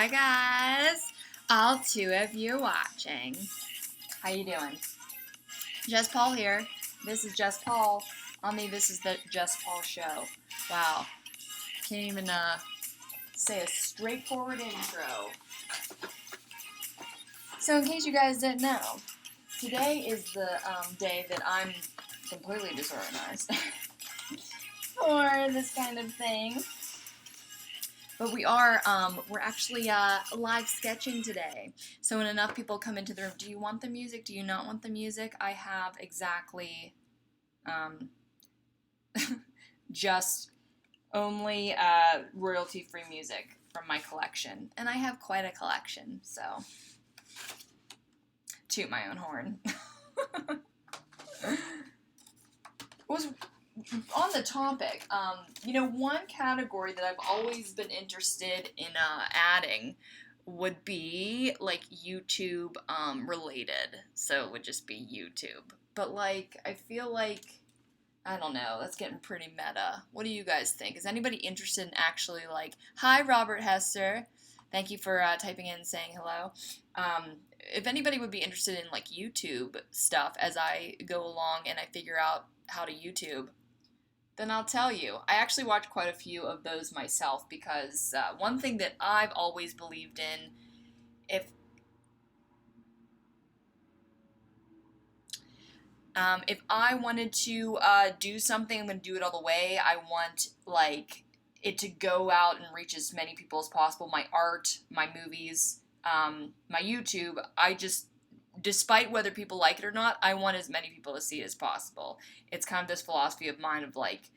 Hi guys, all two of you watching. How you doing? Jess Paul here. This is Jess Paul. This is the Jess Paul Show. Wow, can't even say a straightforward intro. So in case you guys didn't know, today is the day that I'm completely disorganized for this kind of thing. But we're actually live sketching today. So when enough people come into the room, do you want the music? Do you not want the music? I have exactly just only royalty-free music from my collection. And I have quite a collection, so toot my own horn. Was on the topic, one category that I've always been interested in adding would be like YouTube related. So it would just be YouTube. But like, I feel like, I don't know, that's getting pretty meta. What do you guys think? Is anybody interested in actually like, hi Robert Hester, thank you for typing in and saying hello. If anybody would be interested in like YouTube stuff as I go along and I figure out how to YouTube, then I'll tell you. I actually watch quite a few of those myself because one thing that I've always believed in, if I wanted to do something, I'm going to do it all the way. I want like it to go out and reach as many people as possible. My art, my movies, my YouTube, despite whether people like it or not, I want as many people to see it as possible. It's kind of this philosophy of mine of like,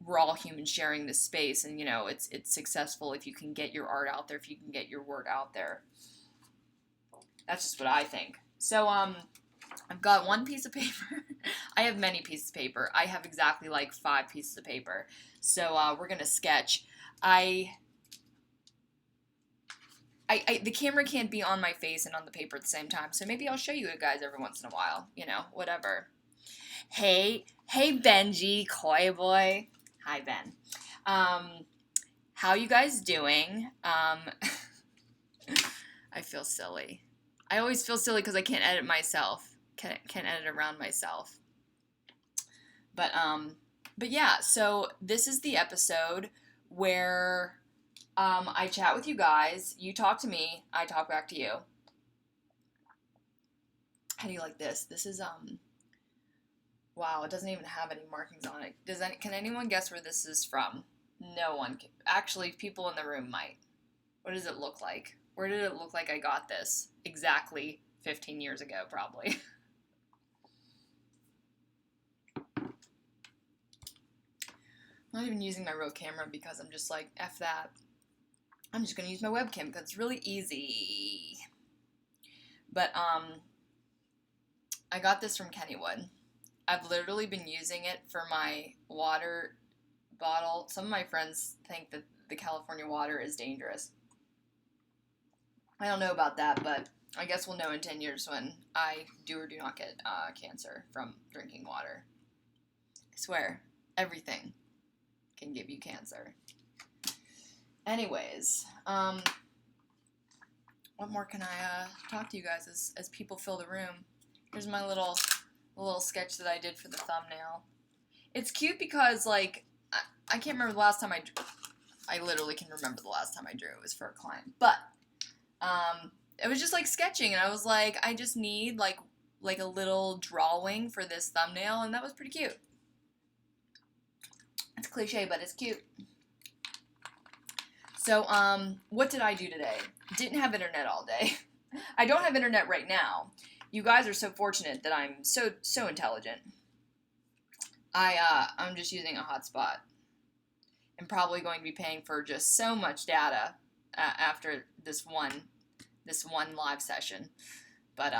we're all humans sharing this space, and it's successful if you can get your art out there, if you can get your word out there. That's just what I think. So I've got one piece of paper. I have many pieces of paper. I have exactly like 5 pieces of paper. So we're gonna sketch. The camera can't be on my face and on the paper at the same time, so maybe I'll show you guys every once in a while, whatever. Hey Benji, Koi Boy. Hi, Ben. How you guys doing? I feel silly. I always feel silly because I can't edit myself. Can't edit around myself. But yeah, so this is the episode where I chat with you guys, you talk to me, I talk back to you. How do you like this? This is, wow, it doesn't even have any markings on it. Can anyone guess where this is from? No one can. Actually, people in the room might. What does it look like? Where did it look like I got this? Exactly 15 years ago, probably. I'm not even using my real camera because I'm just like, F that. I'm just going to use my webcam because it's really easy. But, I got this from Kennywood. I've literally been using it for my water bottle. Some of my friends think that the California water is dangerous. I don't know about that, but I guess we'll know in 10 years when I do or do not get cancer from drinking water. I swear, everything can give you cancer. Anyways, what more can I talk to you guys as people fill the room? Here's my little sketch that I did for the thumbnail. It's cute because, like, I can't remember the last time I drew. I literally can remember the last time I drew. It was for a client. But, it was just, like, sketching, and I was like, I just need, like a little drawing for this thumbnail, and that was pretty cute. It's cliche, but it's cute. So, what did I do today? Didn't have internet all day. I don't have internet right now. You guys are so fortunate that I'm so intelligent. I'm just using a hotspot. I'm probably going to be paying for just so much data after this one live session. But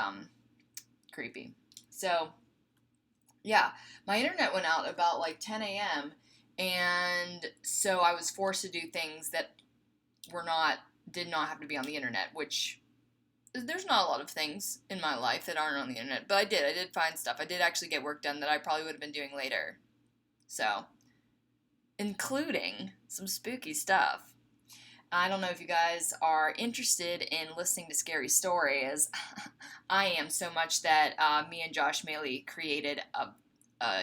creepy. So yeah, my internet went out about like 10 a.m. and so I was forced to do things that did not have to be on the internet, which there's not a lot of things in my life that aren't on the internet, but I did find stuff. I did actually get work done that I probably would have been doing later. So, including some spooky stuff. I don't know if you guys are interested in listening to scary stories. I am so much that me and Josh Maley created a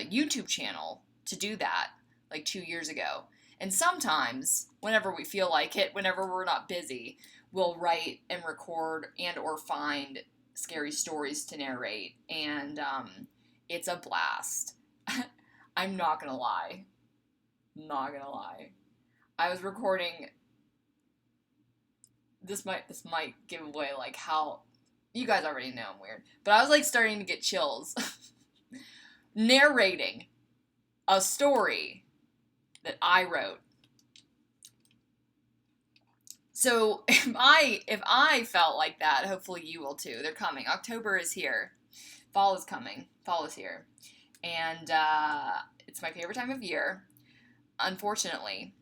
YouTube channel to do that like 2 years ago. And sometimes, whenever we feel like it, whenever we're not busy, we'll write and record and or find scary stories to narrate. And it's a blast. I'm not gonna lie. Not gonna lie. I was recording. This might give away like how you guys already know I'm weird, but I was like starting to get chills narrating a story that I wrote. So if I felt like that, hopefully you will too. They're coming. October is here. Fall is coming. Fall is here, and it's my favorite time of year. Unfortunately,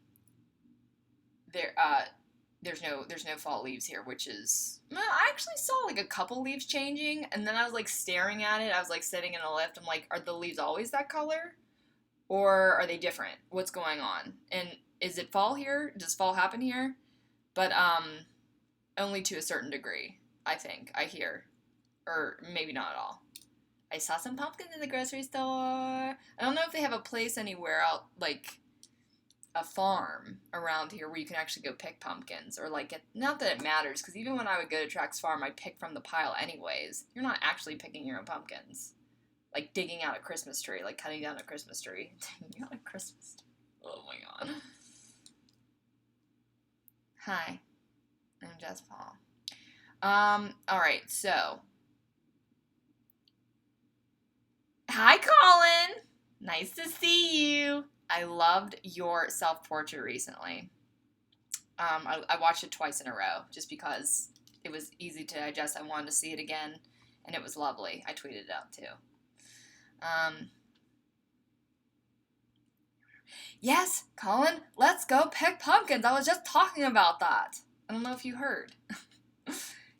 there's no fall leaves here, which is, well, I actually saw like a couple leaves changing, and then I was like staring at it. I was like sitting in a lift. I'm like, are the leaves always that color, or are they different? What's going on? And is it fall here? Does fall happen here? But only to a certain degree, I think. I hear, or maybe not at all. I saw some pumpkins in the grocery store. I don't know if they have a place anywhere out, like a farm around here where you can actually go pick pumpkins, or like not that it matters, because even when I would go to Trax Farm, I'd pick from the pile anyways. You're not actually picking your own pumpkins, like digging out a Christmas tree, like cutting down a Christmas tree. Digging out a Christmas tree. Oh my god. Hi, I'm Jess Paul. All right, so hi, Colin. Nice to see you. I loved your self-portrait recently. I watched it twice in a row just because it was easy to digest. I wanted to see it again, and it was lovely. I tweeted it out too. Yes, Colin, let's go pick pumpkins. I was just talking about that. I don't know if you heard.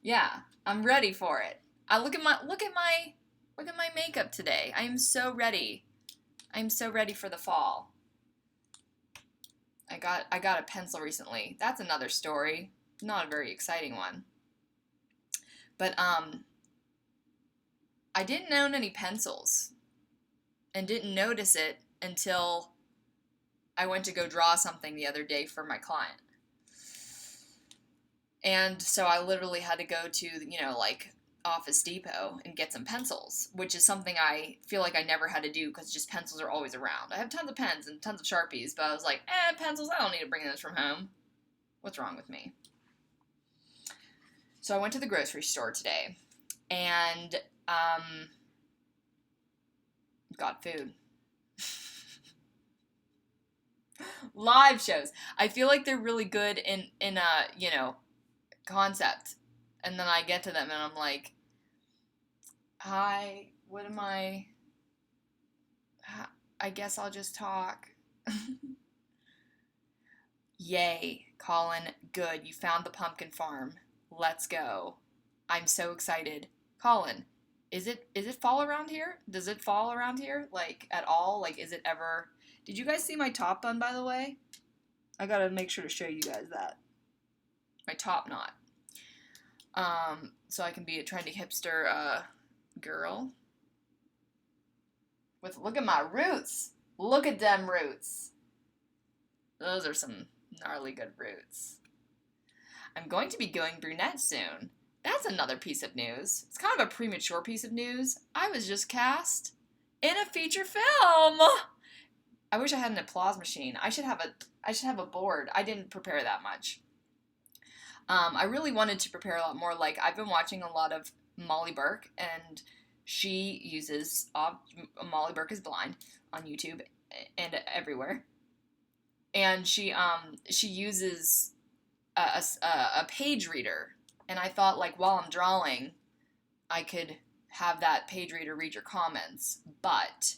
Yeah, I'm ready for it. Look at my makeup today. I am so ready. I'm so ready for the fall. I got a pencil recently. That's another story. Not a very exciting one. But I didn't own any pencils and didn't notice it until I went to go draw something the other day for my client. And so I literally had to go to, like Office Depot and get some pencils, which is something I feel like I never had to do because just pencils are always around. I have tons of pens and tons of Sharpies, but I was like, pencils, I don't need to bring those from home. What's wrong with me? So I went to the grocery store today and got food. Live shows. I feel like they're really good in concept. And then I get to them and I'm like, hi, what am I guess I'll just talk. Yay, Colin, good. You found the pumpkin farm. Let's go. I'm so excited. Colin, is it fall around here? Does it fall around here? Like, at all? Like, is it ever... Did you guys see my top bun, by the way? I gotta make sure to show you guys that. My top knot. So I can be a trendy hipster, girl. Look at my roots. Look at them roots. Those are some gnarly good roots. I'm going to be going brunette soon. That's another piece of news. It's kind of a premature piece of news. I was just cast in a feature film. I wish I had an applause machine. I should have a board. I didn't prepare that much. I really wanted to prepare a lot more. Like, I've been watching a lot of Molly Burke, and she uses Molly Burke is Blind on YouTube and everywhere. And she uses a page reader, and I thought, like, while I'm drawing, I could have that page reader read your comments, but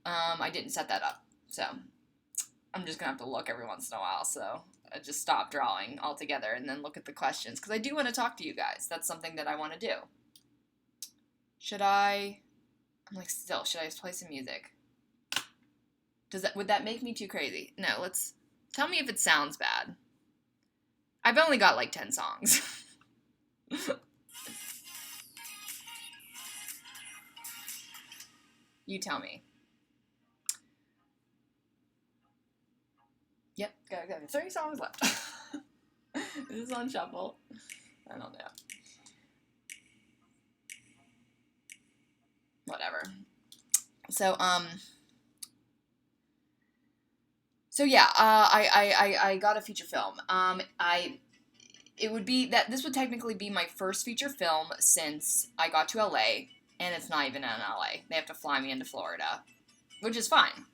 I didn't set that up, so I'm just gonna have to look every once in a while. So I just stop drawing altogether and then look at the questions, because I do want to talk to you guys. That's something that I want to do. Should I play some music? Would that make me too crazy? No, tell me if it sounds bad. I've only got like 10 songs. You tell me. Yep, got 30 songs left. This is on shuffle. I don't know. Whatever. So yeah, I got a feature film. It would be that this would technically be my first feature film since I got to LA, and it's not even in LA. They have to fly me into Florida, which is fine.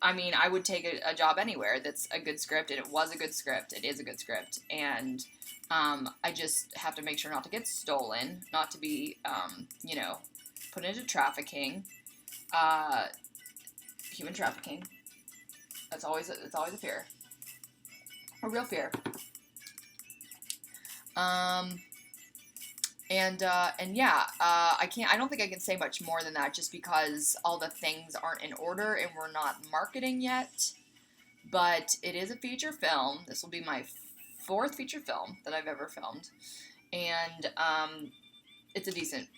I mean, I would take a job anywhere that's a good script, and it was a good script. It is a good script, and I just have to make sure not to get stolen, not to be, put into trafficking, human trafficking. It's always a fear, a real fear. And yeah, I don't think I can say much more than that just because all the things aren't in order and we're not marketing yet, but it is a feature film. This will be my 4th feature film that I've ever filmed, and, it's a decent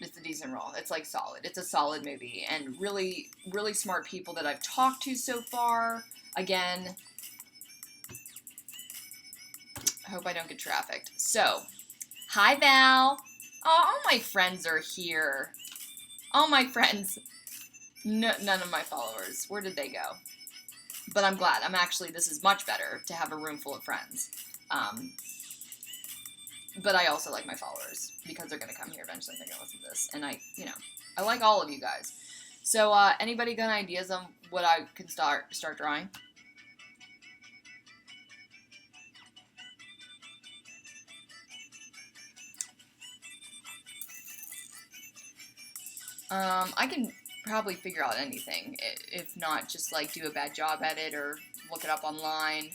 role. It's like solid. It's a solid movie, and really, really smart people that I've talked to so far. Again, I hope I don't get trafficked. So, hi Val. Oh, all my friends are here. All my friends. No, none of my followers. Where did they go? But I'm glad. This is much better to have a room full of friends. But I also like my followers because they're going to come here eventually. They're going to listen to this. And I like all of you guys. So, anybody got ideas on what I could start drawing? I can probably figure out anything. If not, just like do a bad job at it or look it up online.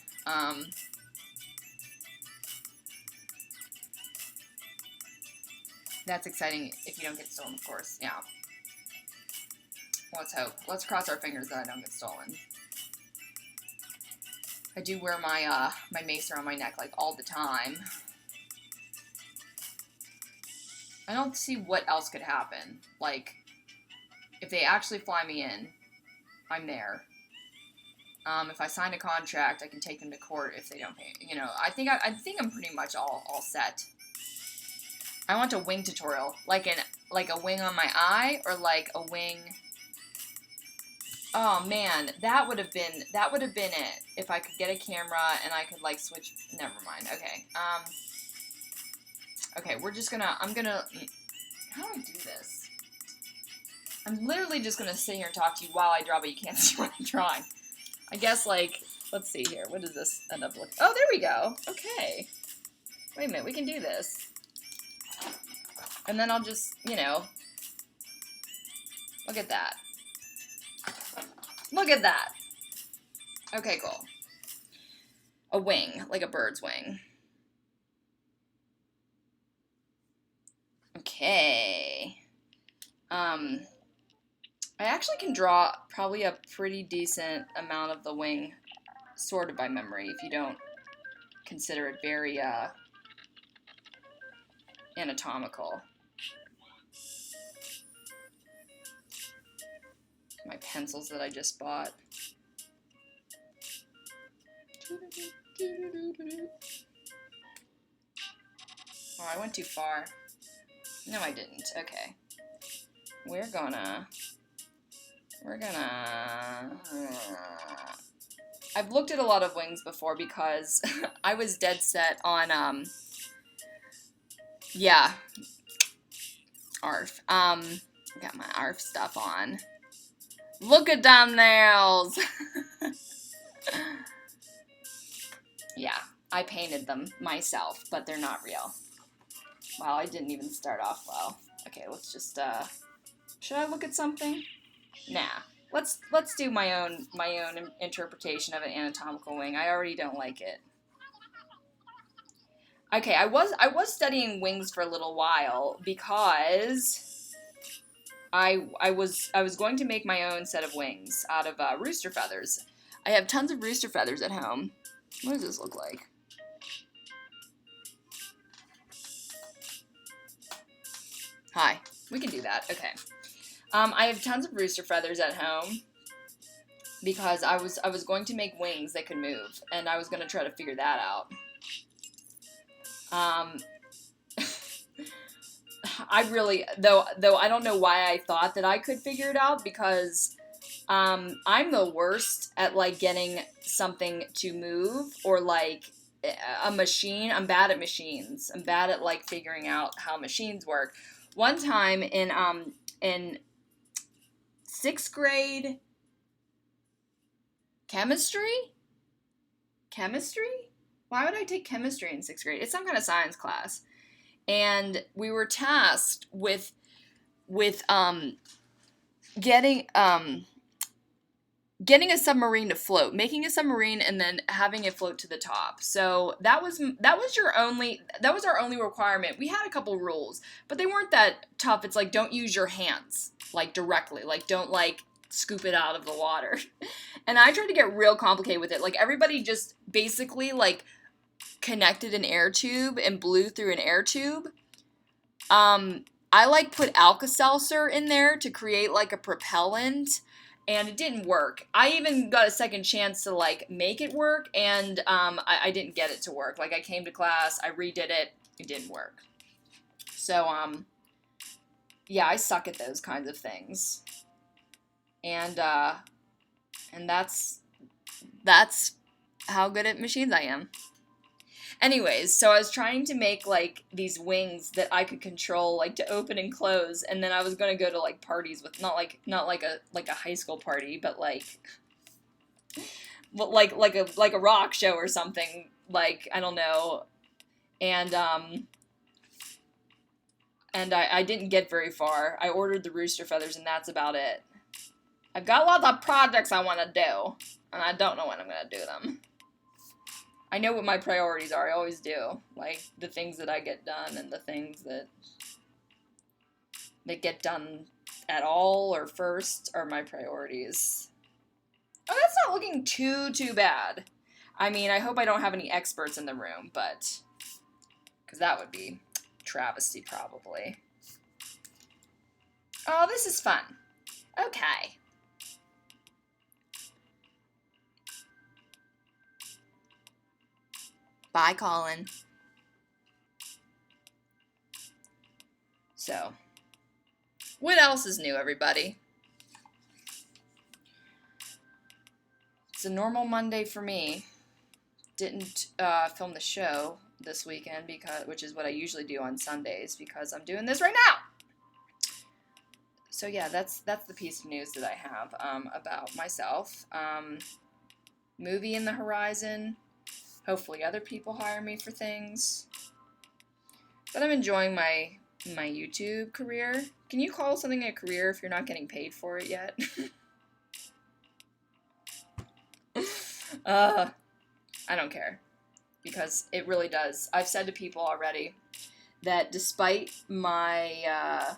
That's exciting if you don't get stolen, of course. Yeah. Let's hope. Let's cross our fingers that I don't get stolen. I do wear my my mace around my neck like all the time. I don't see what else could happen. Like, if they actually fly me in, I'm there. If I sign a contract, I can take them to court if they don't pay. I think I'm pretty much all set. I want a wing tutorial, like a wing on my eye, or like a wing. Oh man, that would have been it if I could get a camera and I could like switch. Never mind. Okay. Okay, I'm gonna. How do I do this? I'm literally just gonna sit here and talk to you while I draw, but you can't see what I'm drawing. I guess, like, let's see here. What does this end up looking? Oh, there we go. Okay. Wait a minute, we can do this. And then I'll just, look at that. Look at that. Okay, cool. A wing, like a bird's wing. Okay. I actually can draw probably a pretty decent amount of the wing sorted by memory if you don't consider it very anatomical. My pencils that I just bought. Oh, I went too far. No, I didn't. Okay. We're gonna... I've looked at a lot of wings before because I was dead set on, yeah. ARF. Got my ARF stuff on. Look at them nails! Yeah, I painted them myself, but they're not real. Wow, I didn't even start off well. Okay, let's just, should I look at something? Nah. Let's do my own interpretation of an anatomical wing. I already don't like it. Okay, I was studying wings for a little while because I was going to make my own set of wings out of rooster feathers. I have tons of rooster feathers at home. What does this look like? Hi. We can do that. Okay. I have tons of rooster feathers at home because I was going to make wings that could move, and I was going to try to figure that out. Um, I really though I don't know why I thought that I could figure it out because I'm the worst at like getting something to move or like a machine. I'm bad at machines. I'm bad at like figuring out how machines work. One time in 6th grade chemistry? Chemistry? Why would I take chemistry in 6th grade? It's some kind of science class. And we were tasked with getting getting a submarine to float, making a submarine and then having it float to the top. So that was our only requirement. We had a couple rules, but they weren't that tough. It's like don't use your hands like directly. Like don't like scoop it out of the water. And I tried to get real complicated with it. Like everybody just basically like connected an air tube and blew through an air tube. I like put Alka-Seltzer in there to create like a propellant, and it didn't work. I even got a second chance to like make it work, and I didn't get it to work. Like I came to class, I redid it, it didn't work. So yeah, I suck at those kinds of things, and that's how good at machines I am. Anyways, so I was trying to make like these wings that I could control, like to open and close, and then I was gonna go to like parties with not like a high school party, but like a rock show or something. Like I don't know, and I didn't get very far. I ordered the rooster feathers, and that's about it. I've got lots of projects I want to do, and I don't know when I'm gonna do them. I know what my priorities are. I always do. Like, the things that I get done and the things that get done at all or first are my priorities. Oh, that's not looking too bad. I mean, I hope I don't have any experts in the room, but... because that would be travesty, probably. Oh, this is fun. Okay. Bye, Colin. So, what else is new, everybody? It's a normal Monday for me. Didn't film the show this weekend which is what I usually do on Sundays because I'm doing this right now. So yeah, that's the piece of news that I have about myself. Movie in the horizon. Hopefully other people hire me for things. But I'm enjoying my YouTube career. Can you call something a career if you're not getting paid for it yet? I don't care. Because it really does. I've said to people already that despite my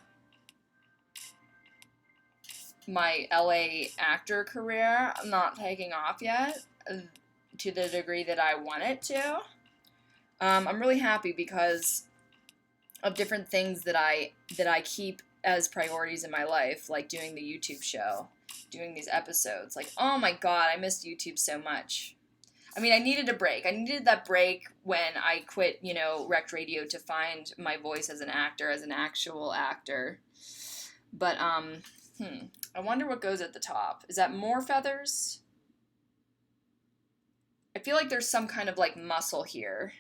my LA actor career not taking off yet, to the degree that I want it to, I'm really happy because of different things that I keep as priorities in my life, like doing the YouTube show, doing these episodes. Like, oh my god, I missed YouTube so much. I mean, I needed a break. I needed that break when I quit, Rec Radio to find my voice as an actor, as an actual actor. But, I wonder what goes at the top. Is that more feathers? I feel like there's some kind of, like, muscle here.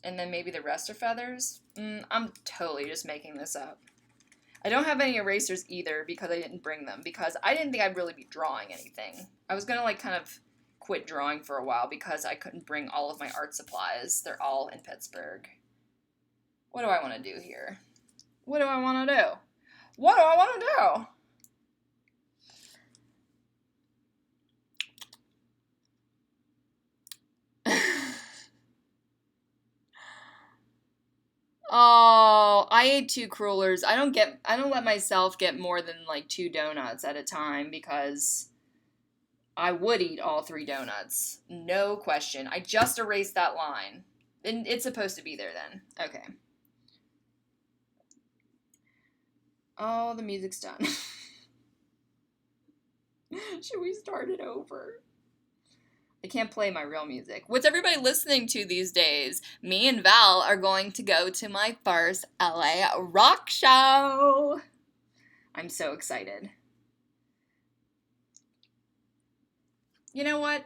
And then maybe the rest are feathers? I'm totally just making this up. I don't have any erasers either because I didn't bring them. Because I didn't think I'd really be drawing anything. I was going to, like, kind of quit drawing for a while because I couldn't bring all of my art supplies. They're all in Pittsburgh. What do I want to do here? What do I want to do? What do I want to do? Oh, I ate 2 crullers. I don't let myself get more than like 2 donuts at a time because I would eat all 3 donuts. No question. I just erased that line. And it's supposed to be there then. Okay. Oh, the music's done. Should we start it over? I can't play my real music. What's everybody listening to these days? Me and Val are going to go to my first LA rock show. I'm so excited. You know what?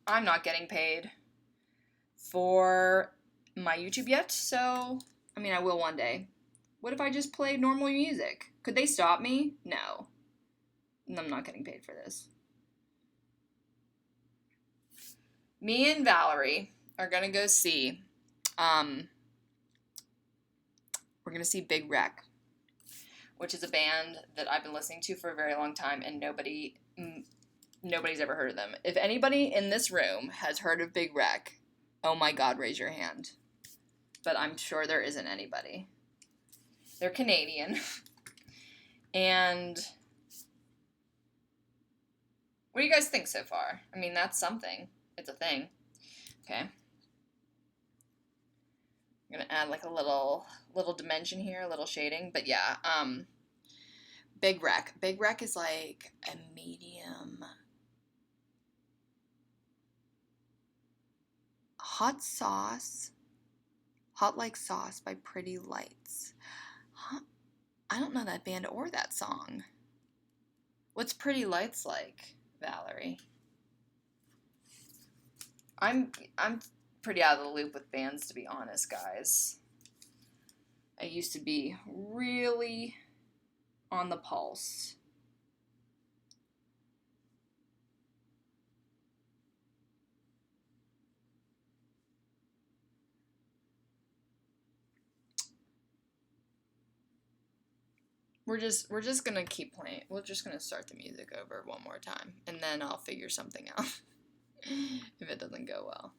I'm not getting paid for my YouTube yet, so, I mean, I will one day. What if I just played normal music? Could they stop me? No. I'm not getting paid for this. Me and Valerie are gonna go see, we're gonna see Big Wreck, which is a band that I've been listening to for a very long time, and nobody's ever heard of them. If anybody in this room has heard of Big Wreck, oh my god, raise your hand. But I'm sure there isn't anybody. They're Canadian. And what do you guys think so far? I mean, that's something. It's a thing. Okay. I'm gonna add like a little dimension here, a little shading. But yeah, Big Wreck. Big Wreck is like a medium hot like sauce by Pretty Lights. Huh? I don't know that band or that song. What's Pretty Lights like, Valerie? I'm pretty out of the loop with bands, to be honest, guys. I used to be really on the pulse. We're just gonna keep playing. We're just gonna start the music over one more time, and then I'll figure something out if it doesn't go well.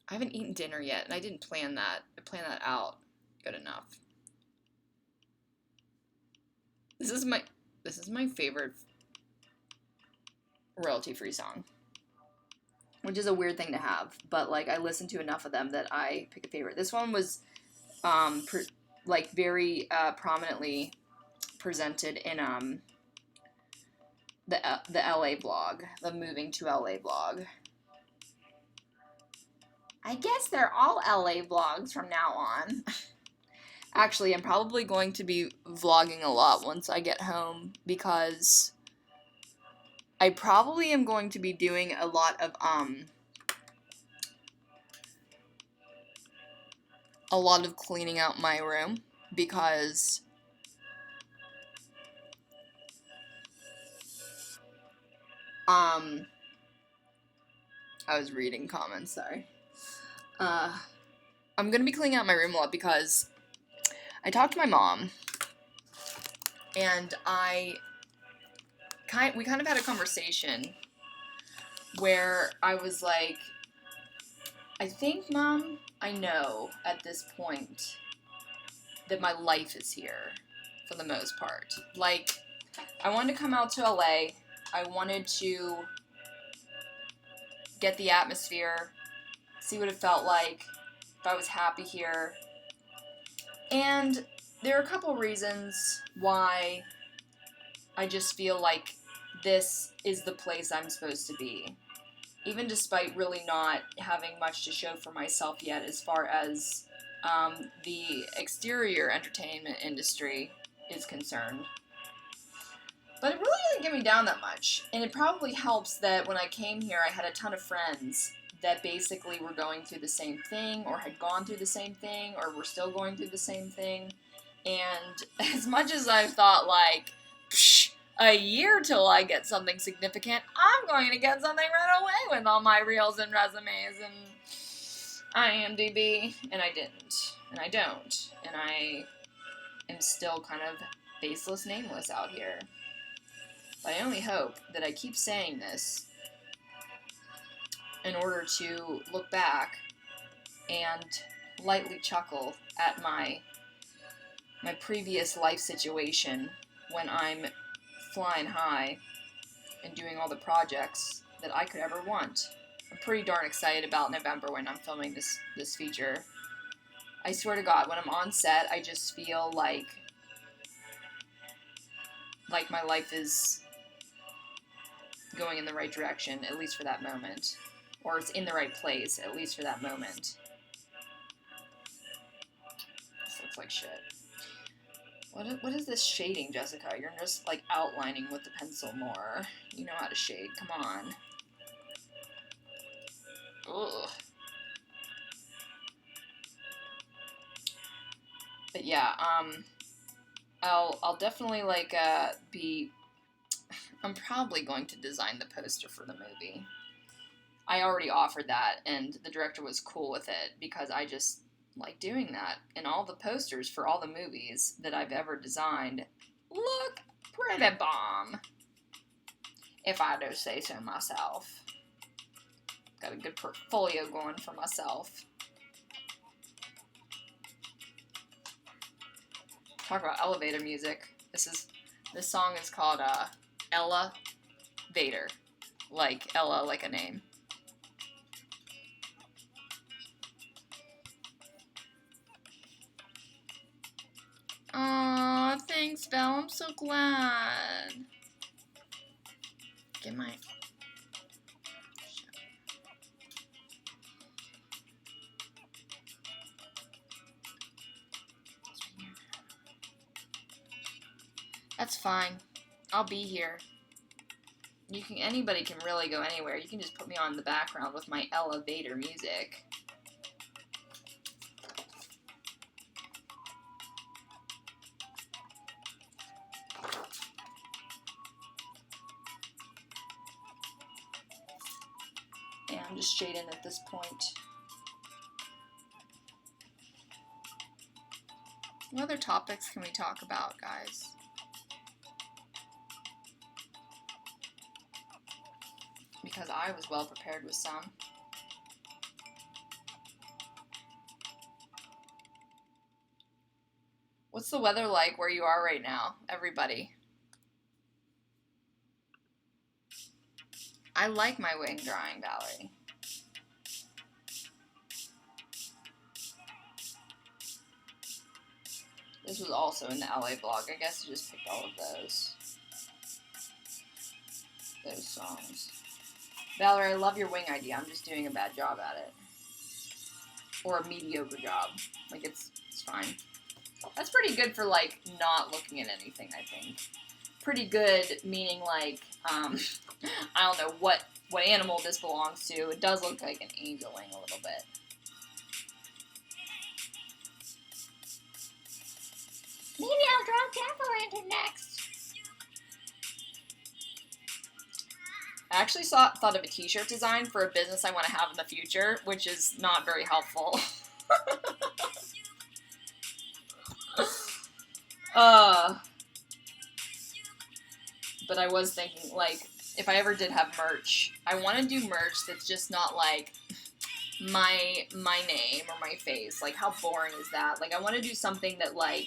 I haven't eaten dinner yet, and I didn't plan that. I planned that out good enough. This is my favorite royalty-free song, which is a weird thing to have, but like I listen to enough of them that I pick a favorite. This one was very prominently presented in the LA blog, the Moving to LA blog. I guess they're all LA vlogs from now on. Actually, I'm probably going to be vlogging a lot once I get home, because I probably am going to be doing a lot of cleaning out my room, because I was reading comments, sorry. I'm gonna be cleaning out my room a lot because I talked to my mom, and we kind of had a conversation where I was like, I think, Mom, I know at this point that my life is here for the most part. Like, I wanted to come out to LA. I wanted to get the atmosphere, see what it felt like, if I was happy here. And there are a couple reasons why I just feel like this is the place I'm supposed to be. Even despite really not having much to show for myself yet as far as the exterior entertainment industry is concerned. But it really didn't get me down that much. And it probably helps that when I came here, I had a ton of friends that basically were going through the same thing, or had gone through the same thing, or were still going through the same thing. And as much as I thought, like, a year till I get something significant, I'm going to get something right away with all my reels and resumes and IMDb, and I didn't, and I don't, and I am still kind of faceless, nameless out here. But I only hope that I keep saying this in order to look back and lightly chuckle at my previous life situation when I'm flying high and doing all the projects that I could ever want. I'm pretty darn excited about November when I'm filming this feature. I swear to God, when I'm on set, I just feel like my life is going in the right direction, at least for that moment. Or it's in the right place, at least for that moment. This looks like shit. What is this shading, Jessica? You're just, like, outlining with the pencil more. You know how to shade. Come on. Ugh. But yeah, I'll definitely, like, I'm probably going to design the poster for the movie. I already offered that, and the director was cool with it, because I just like doing that. And all the posters for all the movies that I've ever designed look pretty bomb, if I do say so myself. Got a good portfolio going for myself. Talk about elevator music. This song is called Ella Vader, like Ella, like a name. Aw, thanks, Belle. I'm so glad. Get my... That's fine. I'll be here. Anybody can really go anywhere. You can just put me on the background with my elevator music. Yeah, I'm just shading at this point. What other topics can we talk about, guys? Because I was well prepared with some. What's the weather like where you are right now, everybody? I like my wing drawing, Valerie. This was also in the LA blog. I guess I just picked all of those songs. Valerie, I love your wing idea. I'm just doing a bad job at it. Or a mediocre job. Like, it's fine. That's pretty good for, like, not looking at anything, I think. Pretty good, meaning, like, I don't know what animal this belongs to. It does look like an angel wing a little bit. Maybe I'll draw jack-o'-lantern next. I actually thought of a t-shirt design for a business I want to have in the future, which is not very helpful. But I was thinking, like, if I ever did have merch, I want to do merch that's just not, like, my name or my face. Like, how boring is that? Like, I want to do something that, like,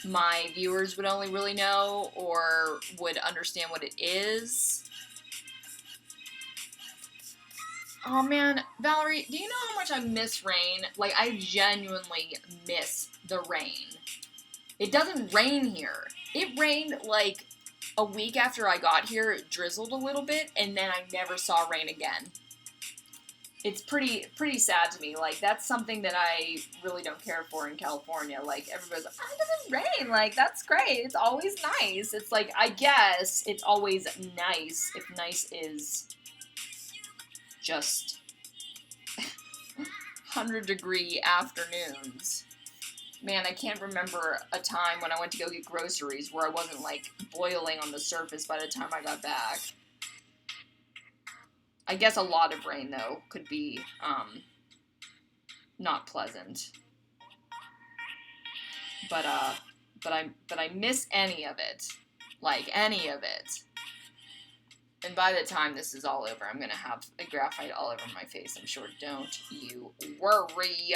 my viewers would only really know or would understand what it is. Oh, man. Valerie, do you know how much I miss rain? Like, I genuinely miss the rain. It doesn't rain here. It rained, like, a week after I got here. It drizzled a little bit, and then I never saw rain again. It's pretty sad to me. Like, that's something that I really don't care for in California. Like, everybody's like, oh, it doesn't rain. Like, that's great. It's always nice. It's like, I guess it's always nice if nice is just 100-degree afternoons. Man, I can't remember a time when I went to go get groceries where I wasn't, like, boiling on the surface by the time I got back. I guess a lot of rain, though, could be, not pleasant. But I miss any of it. Like, any of it. And by the time this is all over, I'm gonna have a graphite all over my face, I'm sure. Don't you worry.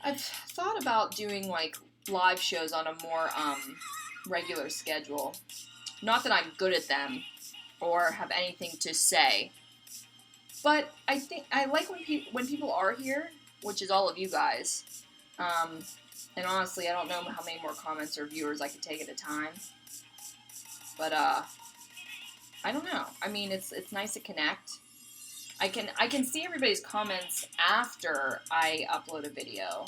I've thought about doing, like, live shows on a more regular schedule. Not that I'm good at them or have anything to say, but I think I like when people are here, which is all of you guys. And honestly, I don't know how many more comments or viewers I could take at a time. But I don't know. I mean, it's nice to connect. I can see everybody's comments after I upload a video,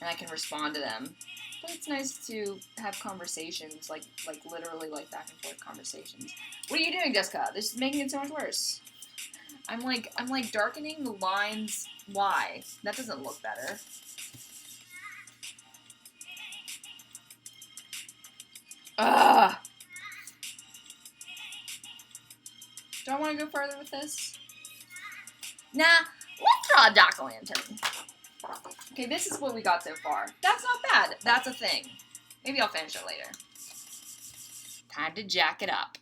and I can respond to them. But it's nice to have conversations, like literally like back and forth conversations. What are you doing, Jessica? This is making it so much worse. I'm like darkening the lines. Why? That doesn't look better. Ugh. Do I want to go further with this? Nah, let's draw a jack-o'-lantern. Okay, this is what we got so far. That's not bad. That's a thing. Maybe I'll finish it later. Time to jack it up.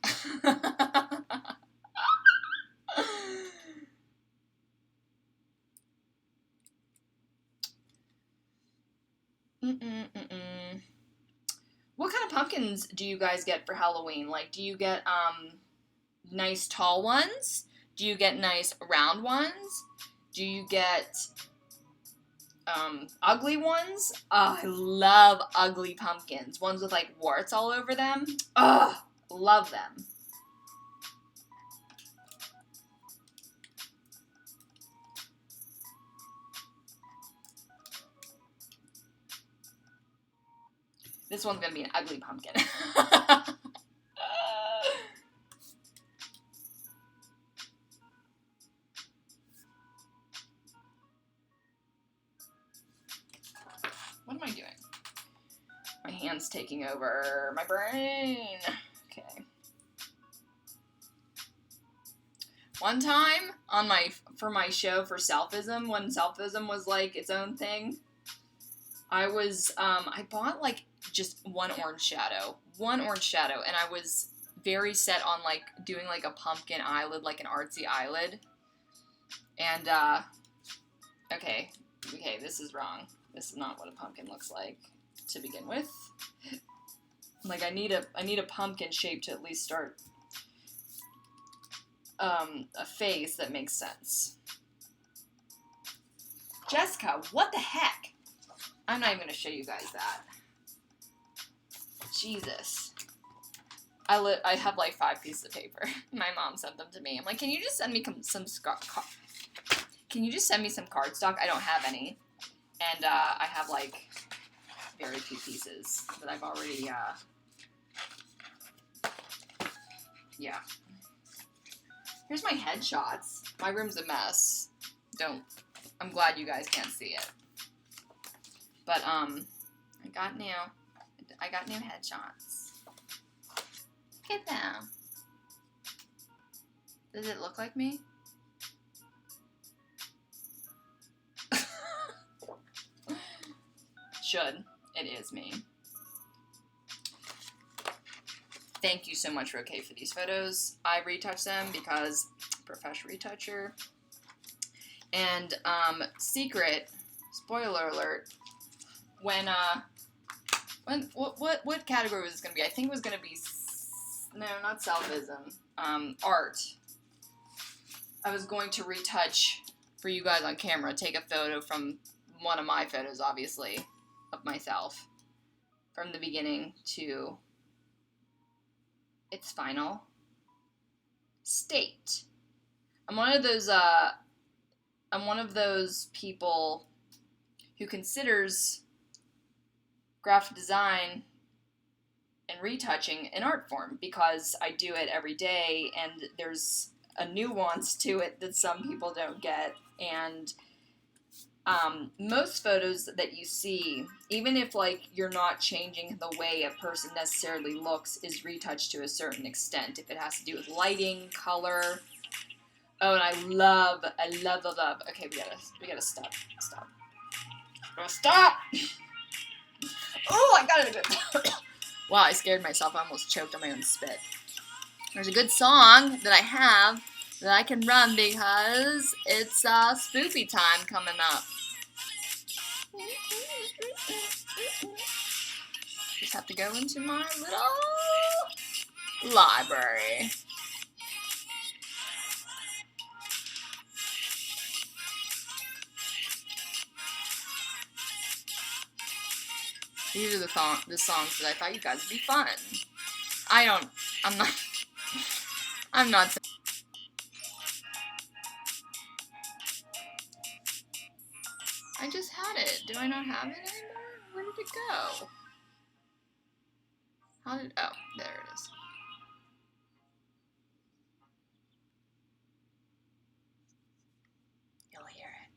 What kind of pumpkins do you guys get for Halloween? Like, do you get nice tall ones? Do you get nice round ones? Do you get ugly ones? Oh, I love ugly pumpkins. Ones with like warts all over them. Ugh, love them. This one's gonna be an ugly pumpkin. What am I doing? My hand's taking over my brain. Okay. One time for my show for Selfism, when Selfism was like its own thing, I bought like just one orange shadow, and I was very set on like doing like a pumpkin eyelid, like an artsy eyelid. And okay, this is wrong. This is not what a pumpkin looks like to begin with. Like I need a pumpkin shape to at least start a face that makes sense. Jessica, what the heck? I'm not even going to show you guys that. Jesus. I have like 5 pieces of paper. My mom sent them to me. I'm like, can you just send me some cardstock? I don't have any. And I have like very few pieces that I've already, yeah. Here's my headshots. My room's a mess. I'm glad you guys can't see it. But, I got new headshots. Look at them. Does it look like me? Should. It is me. Thank you so much, Roque, for these photos. I retouch them because professional retoucher. And, secret, spoiler alert, what category was this going to be? I think it was going to be, no, not Selfism, art. I was going to retouch for you guys on camera, take a photo from one of my photos, obviously, of myself, from the beginning to its final state. I'm one of those people who considers graphic design and retouching an art form because I do it every day and there's a nuance to it that some people don't get. And most photos that you see, even if like you're not changing the way a person necessarily looks, is retouched to a certain extent. If it has to do with lighting, color. Oh, and I love. Okay, we gotta stop. Stop! Oh, I got it a good. Wow, I scared myself. I almost choked on my own spit. There's a good song that I have that I can run because it's spoopy time coming up. just have to go into my little library. These are the songs that I thought you guys would be fun. I'm not. I just had it. Do I not have it anymore? Where did it go? Oh, there it is. You'll hear it.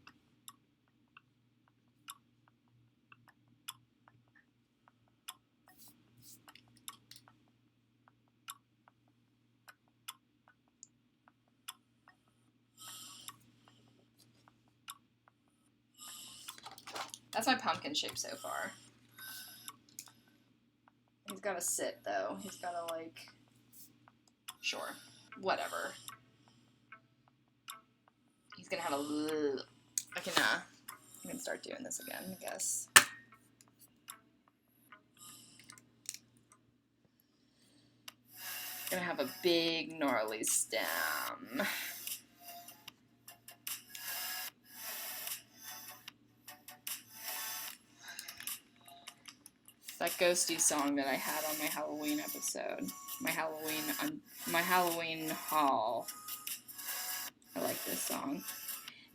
That's my pumpkin shape so far. He's gotta sit, though. He's gotta, like... Sure. Whatever. He's gonna have a little... I can start doing this again, I guess. Gonna have a big, gnarly stem. That ghosty song that I had on my Halloween episode. My Halloween haul. I like this song.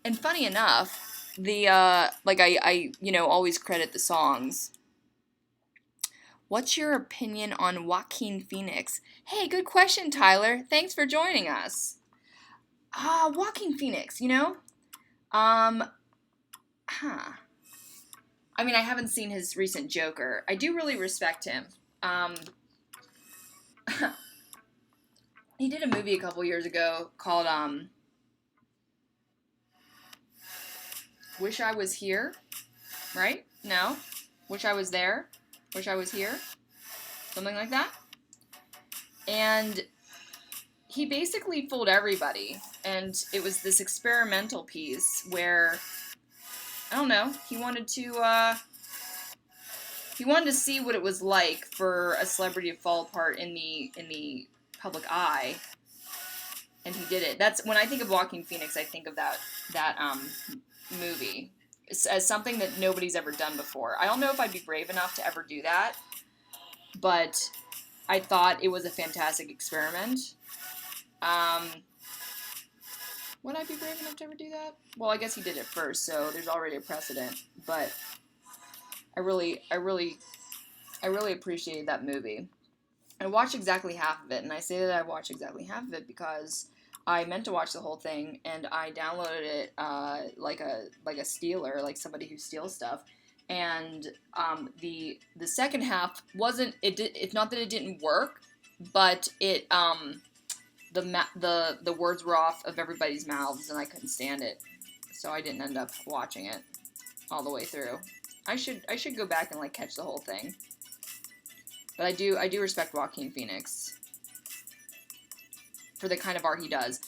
And funny enough, the, I always credit the songs. What's your opinion on Joaquin Phoenix? Hey, good question, Tyler. Thanks for joining us. Joaquin Phoenix, I mean, I haven't seen his recent Joker. I do really respect him. He did a movie a couple years ago called, Wish I Was Here, right? No? Wish I Was There? Wish I Was Here? Something like that? And he basically fooled everybody. And it was this experimental piece where... I don't know. He wanted to see what it was like for a celebrity to fall apart in the public eye, and he did it. That's when I think of Joaquin Phoenix, I think of that movie as something that nobody's ever done before. I don't know if I'd be brave enough to ever do that, but I thought it was a fantastic experiment. Would I be brave enough to ever do that? Well, I guess he did it first, so there's already a precedent. But I really appreciated that movie. I watched exactly half of it, and I say that I watched exactly half of it because I meant to watch the whole thing, and I downloaded it like a stealer, like somebody who steals stuff. And the second half wasn't. It's not that it didn't work, but it the words were off of everybody's mouths, and I couldn't stand it, so I didn't end up watching it all the way through. I should go back and catch the whole thing. But I do respect Joaquin Phoenix for the kind of art he does.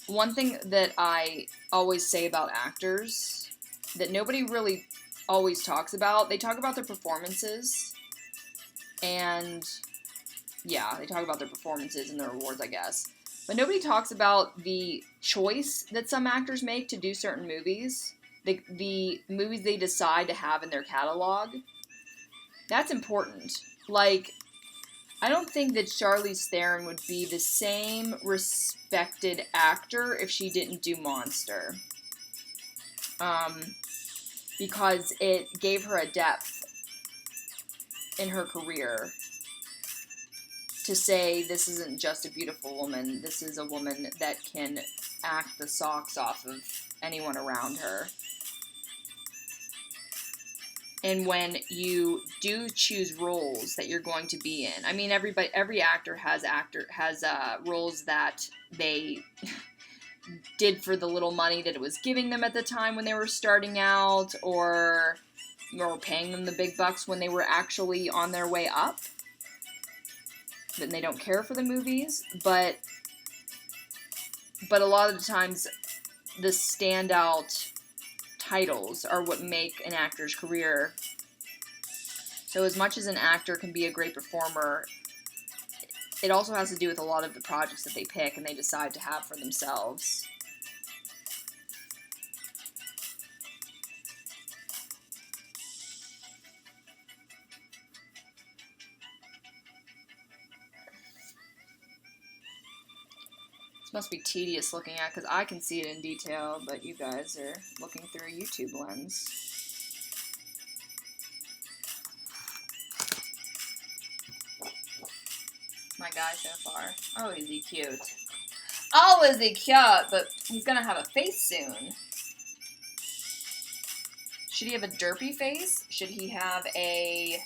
One thing that I always say about actors that nobody really always talks about, they talk about their performances, and yeah, they talk about their performances and their awards, I guess. But nobody talks about the choice that some actors make to do certain movies. The movies they decide to have in their catalog. That's important. I don't think that Charlize Theron would be the same respected actor if she didn't do Monster. Because it gave her a depth in her career to say this isn't just a beautiful woman, this is a woman that can act the socks off of anyone around her. And when you do choose roles that you're going to be in, I mean, every actor has roles that they did for the little money that it was giving them at the time when they were starting out, or paying them the big bucks when they were actually on their way up. Then they don't care for the movies, but a lot of the times the standout titles are what make an actor's career So as much as an actor can be a great performer, it also has to do with a lot of the projects that they pick and they decide to have for themselves. This must be tedious looking at because I can see it in detail, but you guys are looking through a YouTube lens. My guy so far. Oh, is he cute. Oh, is he cute, but he's gonna have a face soon. Should he have a derpy face? Should he have a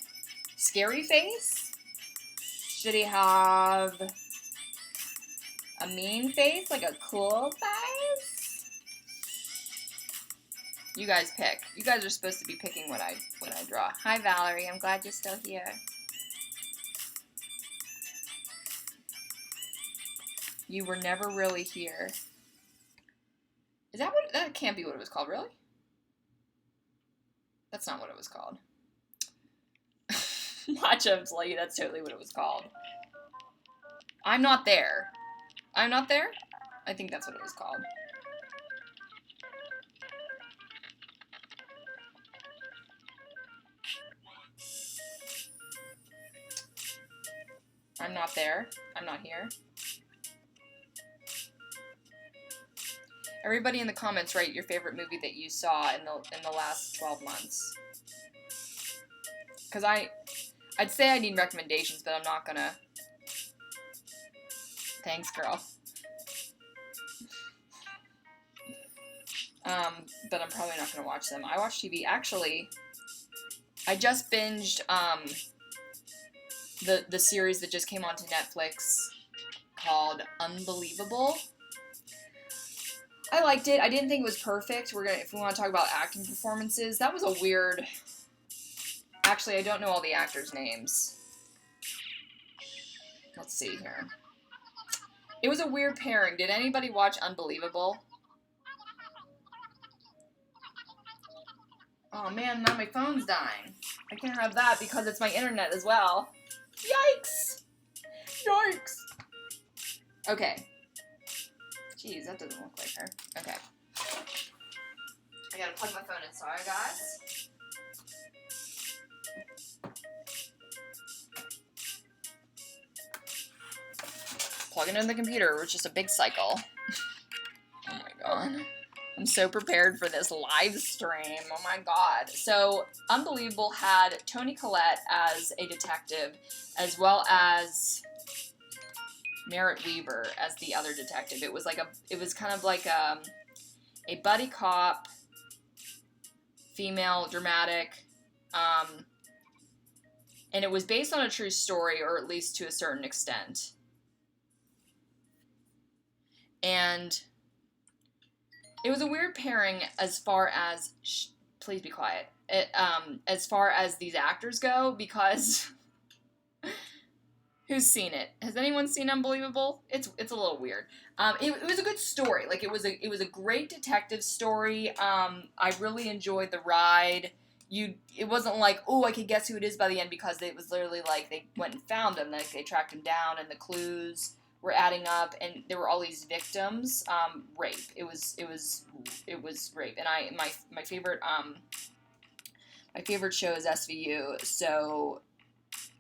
scary face? Should he have a mean face, like a cool face? You guys pick. You guys are supposed to be picking what I draw. Hi, Valerie. I'm glad you're still here. You were never really here. Is that what? That can't be what it was called, really? That's not what it was called. Matchup's like, that's totally what it was called. I'm not there. I'm not there? I think that's what it was called. I'm not there. I'm not here. Everybody in the comments write your favorite movie that you saw in the last 12 months. Because I'd say I need recommendations, but I'm not gonna. Thanks, girl. But I'm probably not gonna watch them. I watch TV. Actually, I just binged the series that just came onto Netflix called Unbelievable. I liked it. I didn't think it was perfect. If we want to talk about acting performances, that was a weird. Actually, I don't know all the actors' names. Let's see here. It was a weird pairing. Did anybody watch Unbelievable? Oh man, now my phone's dying. I can't have that because it's my internet as well. Yikes! Yikes! Okay. Jeez, that doesn't look like her. Okay. I gotta plug my phone in. Sorry, guys. Plug it in the computer, which is a big cycle. Oh my god. I'm so prepared for this live stream. Oh my god. So, Unbelievable had Toni Collette as a detective, as well as Merritt Wever as the other detective. It was kind of like a buddy cop, female, dramatic, and it was based on a true story, or at least to a certain extent. And it was a weird pairing as far as please be quiet. As far as these actors go, because who's seen it? Has anyone seen Unbelievable? It's a little weird. It was a good story. Like it was a great detective story. I really enjoyed the ride. It wasn't like, oh, I could guess who it is by the end, because it was literally like they went and found him. Like they tracked him down, and the clues were adding up, and there were all these victims. Rape. It was rape. And my favorite show is SVU. So,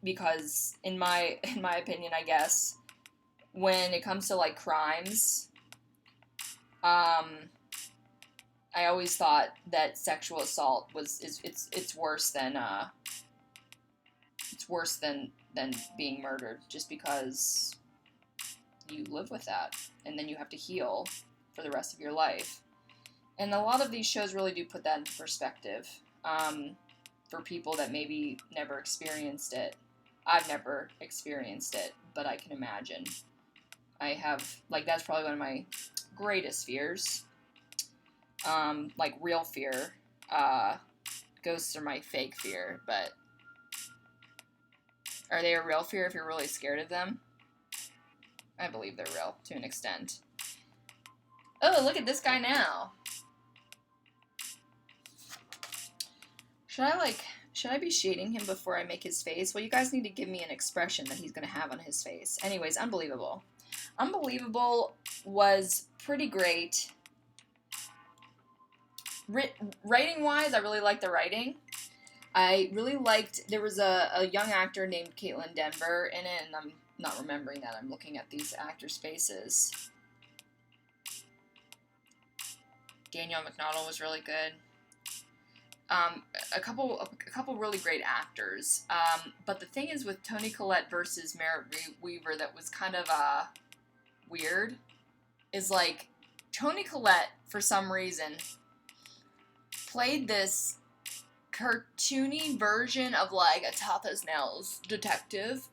because in my opinion, I guess, when it comes to like crimes, I always thought that sexual assault it's worse than being murdered, just because you live with that and then you have to heal for the rest of your life. And a lot of these shows really do put that into perspective, for people that maybe never experienced it. I've never experienced it, but I can imagine. I have, like, that's probably one of my greatest fears. Like, real fear. Ghosts are my fake fear, but are they a real fear if you're really scared of them? I believe they're real, to an extent. Oh, look at this guy now. Should Should I be shading him before I make his face? Well, you guys need to give me an expression that he's going to have on his face. Anyways, Unbelievable. Unbelievable was pretty great. Writing-wise, I really liked the writing. I really liked, there was a young actor named Caitlin Denver in it, and I'm not remembering that. I'm looking at these actors' faces. Danielle McNaughton was really good. A couple really great actors. But the thing is with Toni Collette versus Merritt Wever that was kind of weird is like Toni Collette for some reason played this cartoony version of like a tough as nails detective,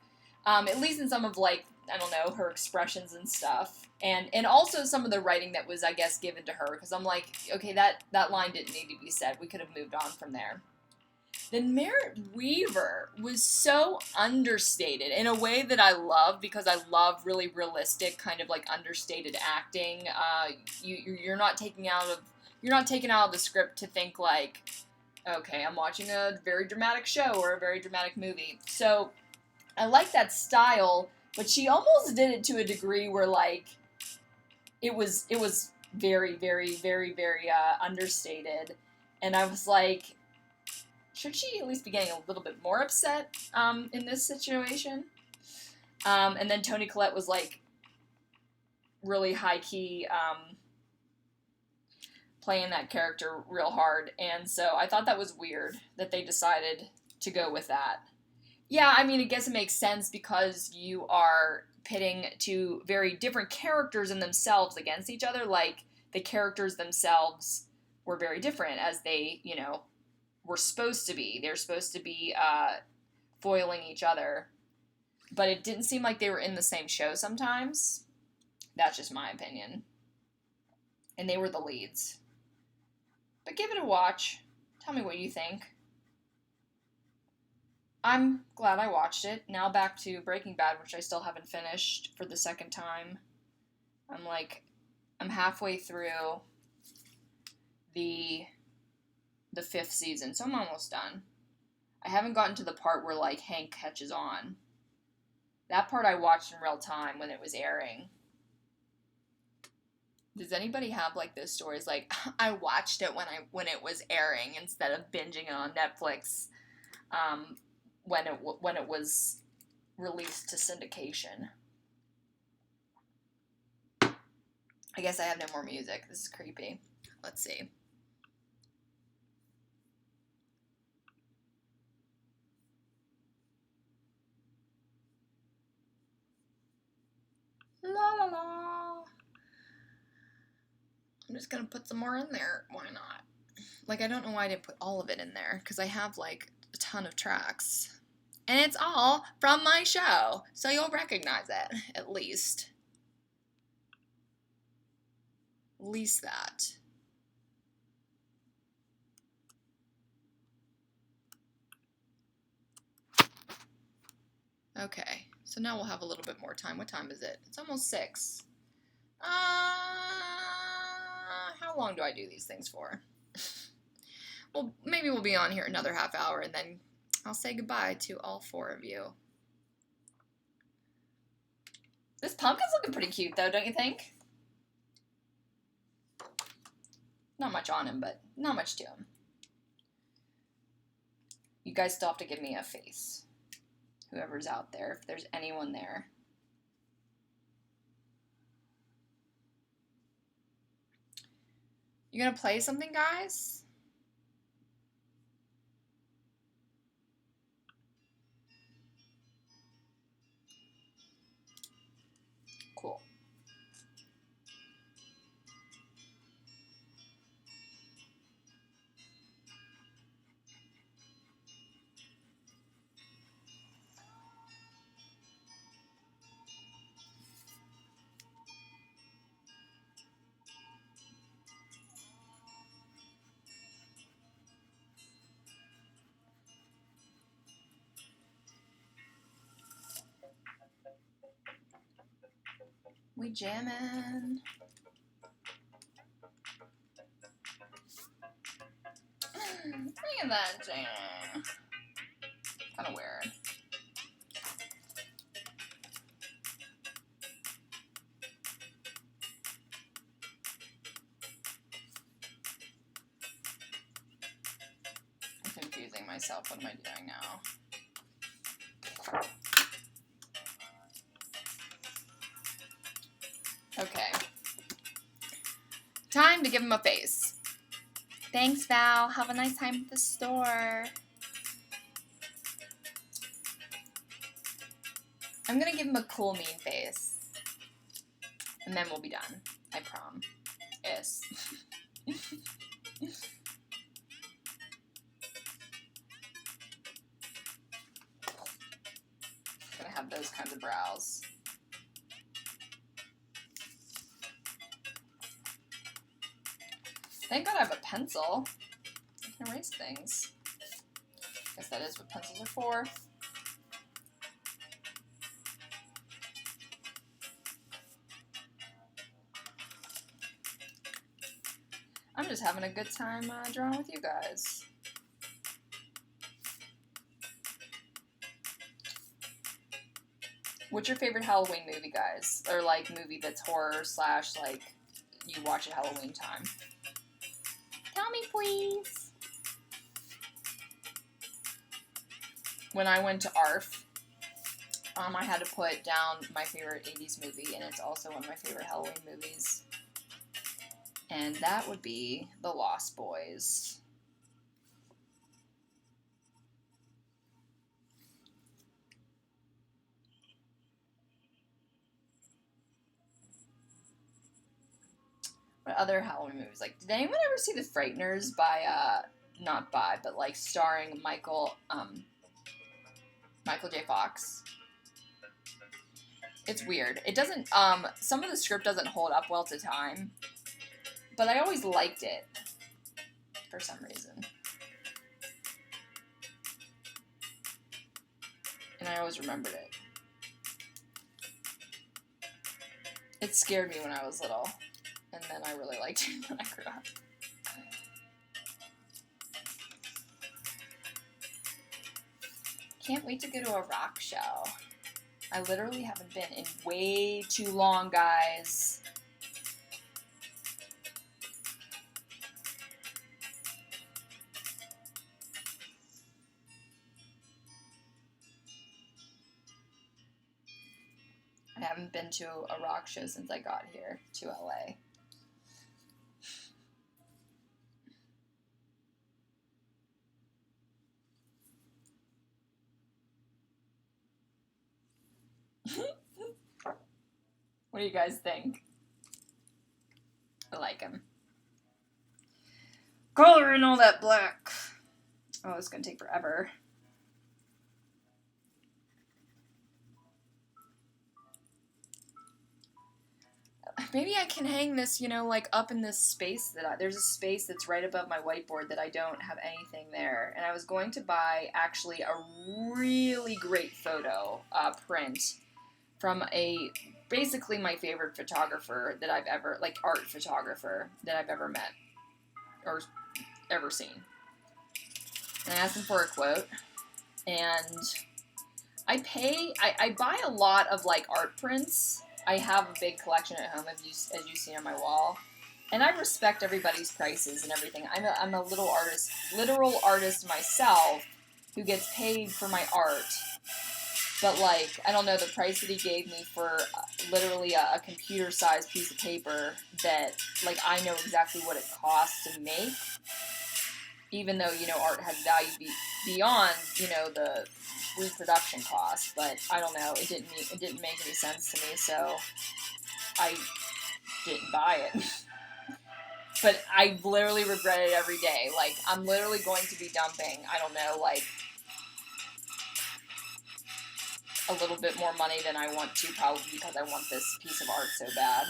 at least in some of like, I don't know, her expressions and stuff, and also some of the writing that was, I guess, given to her, because I'm like, okay, that line didn't need to be said. We could have moved on from there. Then Merritt Wever was so understated in a way that I love, because I love really realistic kind of like understated acting. You're not taken out of the script to think like, okay, I'm watching a very dramatic show or a very dramatic movie. So I like that style, but she almost did it to a degree where like it was very, very, very, very understated, and I was like, should she at least be getting a little bit more upset in this situation? And then Toni Collette was like really high key. Playing that character real hard, and so I thought that was weird that they decided to go with that. Yeah, I mean, I guess it makes sense because you are pitting two very different characters in themselves against each other. Like, the characters themselves were very different as they, you know, were supposed to be. They're supposed to be foiling each other, but it didn't seem like they were in the same show sometimes. That's just my opinion. And they were the leads. But give it a watch. Tell me what you think. I'm glad I watched it. Now back to Breaking Bad, which I still haven't finished for the second time. I'm halfway through the 5th season, so I'm almost done. I haven't gotten to the part where, like, Hank catches on. That part I watched in real time when it was airing. Does anybody have like those stories? Like, I watched it when it was airing instead of binging it on Netflix when it was released to syndication. I guess I have no more music. This is creepy. Let's see. La la la. I'm just gonna put some more in there. Why not? Like, I don't know why I didn't put all of it in there, because I have, like, a ton of tracks. And it's all from my show, so you'll recognize it, at least. At least that. Okay, so now we'll have a little bit more time. What time is it? It's almost 6. How long do I do these things for? Well, maybe we'll be on here another half hour, and then I'll say goodbye to all 4 of you. This pumpkin's looking pretty cute, though, don't you think? Not much on him, but not much to him. You guys still have to give me a face. Whoever's out there, if there's anyone there. You gonna play something, guys? Cool. We jammin'. Look at that jam. Kind of weird. I'm confusing myself. What am I doing now? Okay. Time to give him a face. Thanks, Val. Have a nice time at the store. I'm gonna give him a cool, mean face. And then we'll be done. I prom. Yes. Gonna have those kinds of brows. Thank God I have a pencil. I can erase things. Guess that is what pencils are for. I'm just having a good time drawing with you guys. What's your favorite Halloween movie, guys? Or, like, movie that's horror / like, you watch at Halloween time? Tell me, please. When I went to ARF, I had to put down my favorite 80s movie, and it's also one of my favorite Halloween movies. And that would be The Lost Boys. What other Halloween movies? Like, did anyone ever see The Frighteners but like starring Michael J. Fox? It's weird. It doesn't, some of the script doesn't hold up well to time, but I always liked it for some reason. And I always remembered it. It scared me when I was little, and then I really liked it when I grew up. Can't wait to go to a rock show. I literally haven't been in way too long, guys. I haven't been to a rock show since I got here to LA. What do you guys think? I like him. Color in all that black. Oh, it's gonna take forever. Maybe I can hang this, like up in this space there's a space that's right above my whiteboard that I don't have anything there. And I was going to buy actually a really great photo print from basically my favorite photographer that I've ever, like art photographer that I've ever met or ever seen. And I asked him for a quote, and I buy a lot of like art prints. I have a big collection at home, as you see on my wall, and I respect everybody's prices and everything. I'm a literal artist myself, who gets paid for my art. But like, I don't know, the price that he gave me for literally a computer-sized piece of paper that like I know exactly what it costs to make, even though art has value beyond the reproduction cost, but I don't know, it didn't make any sense to me, so I didn't buy it. But I literally regret it every day. Like, I'm literally going to be dumping, I don't know, like a little bit more money than I want to, probably because I want this piece of art so bad.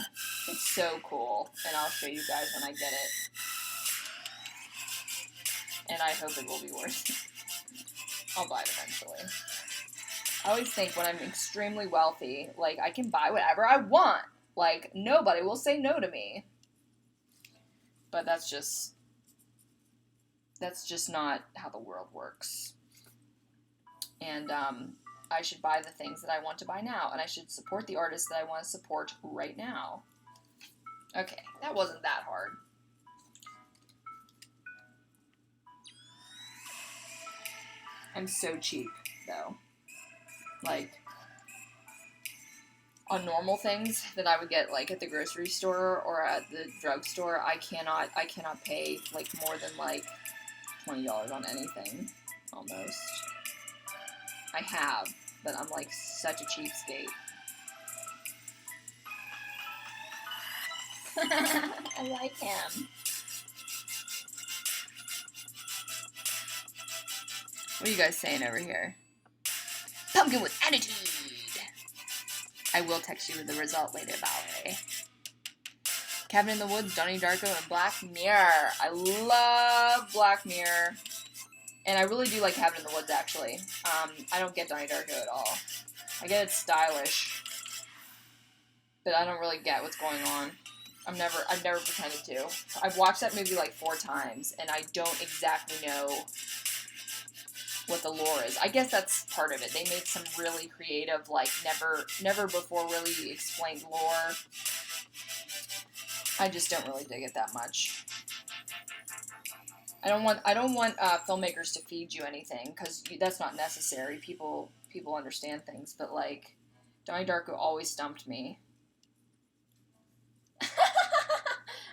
It's so cool, and I'll show you guys when I get it. And I hope it will be worth it. I'll buy it eventually. I always think when I'm extremely wealthy, like, I can buy whatever I want. Like, nobody will say no to me. But that's just not how the world works. And I should buy the things that I want to buy now, and I should support the artists that I want to support right now. Okay, that wasn't that hard. I'm so cheap, though. Like, on normal things that I would get, like, at the grocery store or at the drugstore, I cannot pay, like, more than, like, $20 on anything, almost. I have, but I'm, like, such a cheapskate. I like him. What are you guys saying over here? Pumpkin with attitude! I will text you with the result later, Valerie. Cabin in the Woods, Donnie Darko, and Black Mirror. I love Black Mirror. And I really do like Cabin in the Woods, actually. I don't get Donnie Darko at all. I get it's stylish. But I don't really get what's going on. I've never pretended to. I've watched that movie like 4 times, and I don't exactly know what the lore is. I guess that's part of it. They made some really creative, like, never before really explained lore. I just don't really dig it that much. I don't want filmmakers to feed you anything, because that's not necessary. People understand things, but, like, Donnie Darko always stumped me.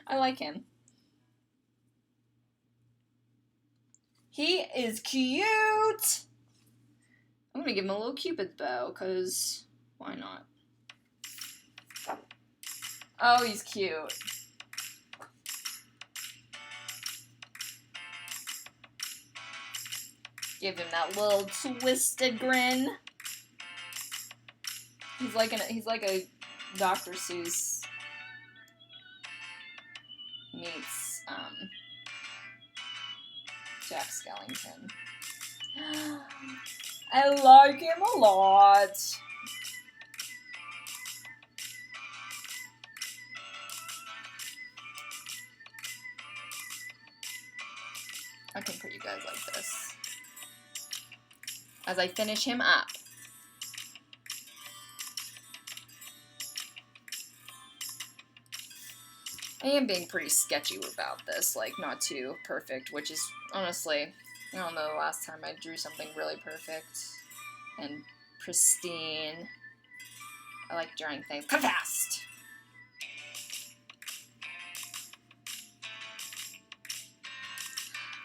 I like him. He is cute! I'm gonna give him a little Cupid's bow, because why not? Oh, he's cute. Give him that little twisted grin. He's like a Dr. Seuss meets Jack Skellington. I like him a lot. I can put you guys like this as I finish him up. I am being pretty sketchy about this, like, not too perfect, which is, honestly, I don't know the last time I drew something really perfect and pristine. I like drawing things fast!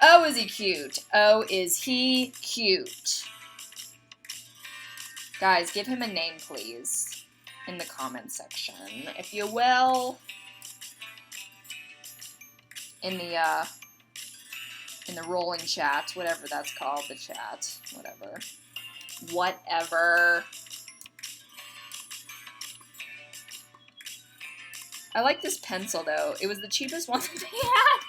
Oh, is he cute? Oh, is he cute? Guys, give him a name, please, in the comment section, if you will. In the rolling chat, whatever that's called, the chat, whatever. Whatever. I like this pencil, though. It was the cheapest one that they had.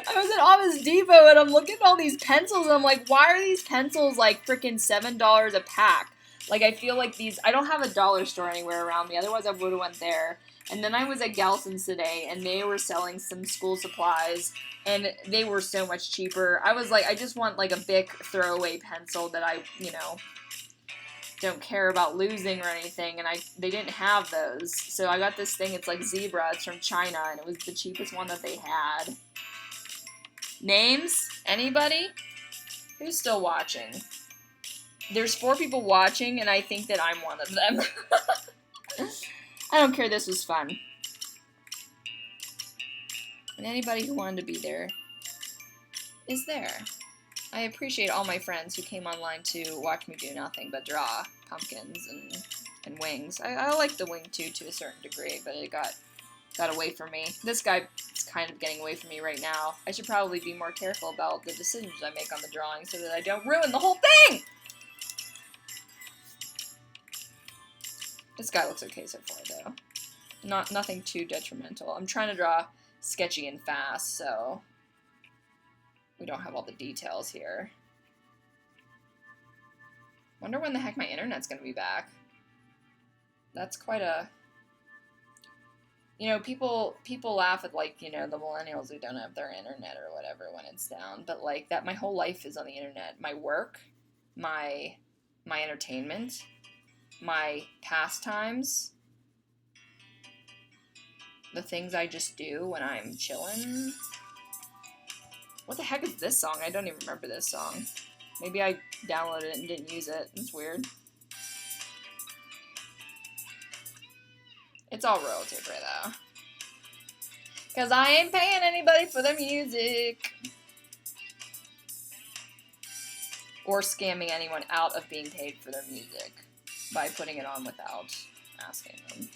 I was at Office Depot, and I'm looking at all these pencils, and I'm like, why are these pencils, like, freaking $7 a pack? Like, I feel like these... I don't have a dollar store anywhere around me, otherwise I would have went there. And then I was at Gelson's today, and they were selling some school supplies, and they were so much cheaper. I was like, I just want, like, a Bic throwaway pencil that I, don't care about losing or anything, and they didn't have those. So I got this thing, it's like Zebra, it's from China, and it was the cheapest one that they had. Names? Anybody? Who's still watching? There's 4 people watching, and I think that I'm one of them. I don't care, this was fun. And anybody who wanted to be there is there. I appreciate all my friends who came online to watch me do nothing but draw pumpkins and wings. I like the wing too to a certain degree, but it got away from me. This guy is kind of getting away from me right now. I should probably be more careful about the decisions I make on the drawing so that I don't ruin the whole thing! This guy looks okay so far, though. Nothing too detrimental. I'm trying to draw sketchy and fast, so we don't have all the details here. Wonder when the heck my internet's gonna be back. That's quite a... people laugh at, like, the millennials who don't have their internet or whatever when it's down, but like that, my whole life is on the internet. My work, my entertainment, my pastimes, the things I just do when I'm chilling. What the heck is this song? I don't even remember this song. Maybe I downloaded it and didn't use it. It's weird. It's all royalty free though. Because I ain't paying anybody for their music. Or scamming anyone out of being paid for their music by putting it on without asking them.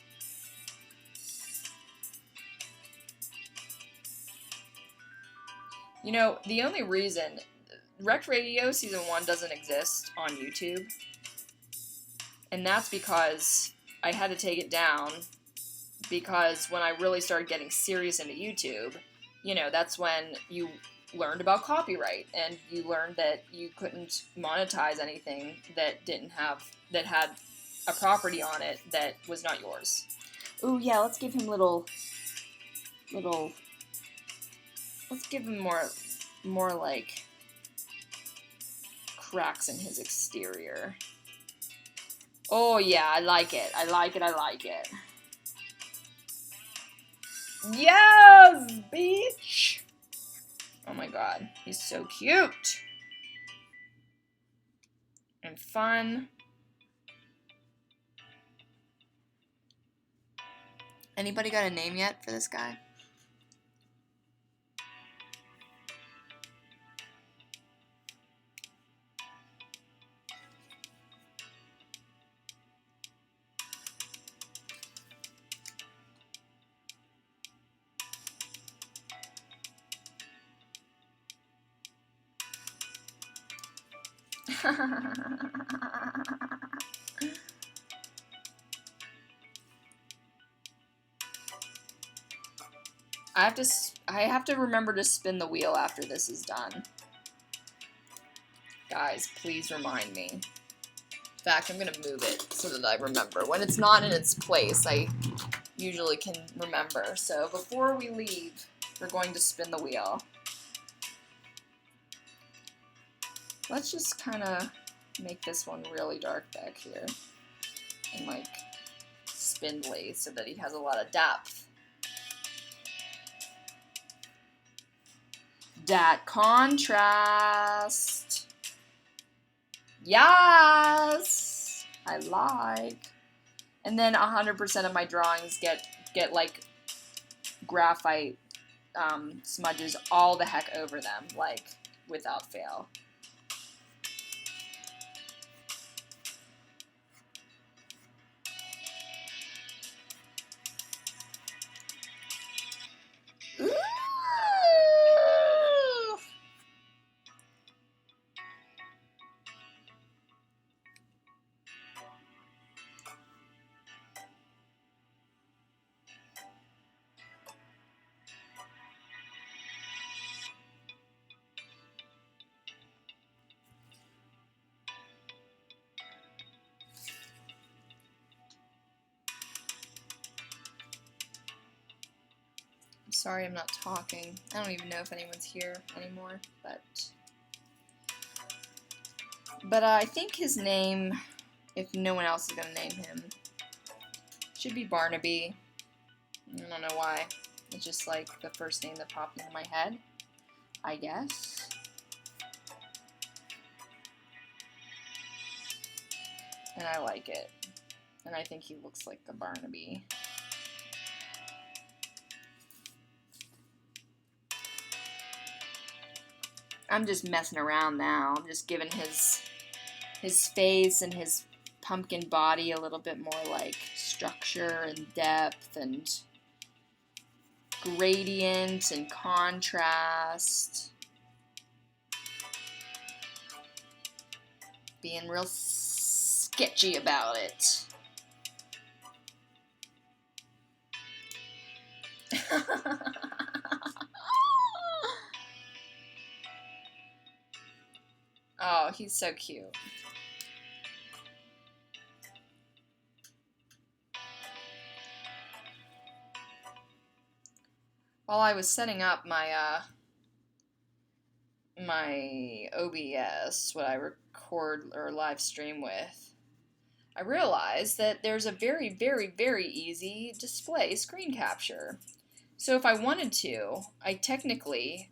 The only reason Rec Radio Season 1 doesn't exist on YouTube, and that's because I had to take it down, because when I really started getting serious into YouTube, that's when you learned about copyright, and you learned that you couldn't monetize anything that had a property on it that was not yours. Ooh, yeah, let's give him let's give him more like cracks in his exterior. Oh yeah, I like it. Yes, beach! Oh my god, he's so cute. And fun. Anybody got a name yet for this guy? I have to remember to spin the wheel after this is done. Guys, please remind me. In fact, I'm gonna move it so that I remember. When it's not in its place, I usually can remember. So before we leave, we're going to spin the wheel. Let's just kind of make this one really dark back here. And like spindly so that he has a lot of depth. That contrast. Yes! I like. And then 100% of my drawings get like graphite smudges all the heck over them, like without fail. Ooh! Sorry I'm not talking. I don't even know if anyone's here anymore, but I think his name, if no one else is going to name him, should be Barnaby. I don't know why. It's just like the first name that popped into my head, I guess. And I like it. And I think he looks like a Barnaby. I'm just messing around now. I'm just giving his face and his pumpkin body a little bit more like structure and depth and gradient and contrast. Being real sketchy about it. Oh, he's so cute. while I was setting up my OBS, what I record or live stream with, I realized that there's a very, very, very easy display screen capture. So if I wanted to, I technically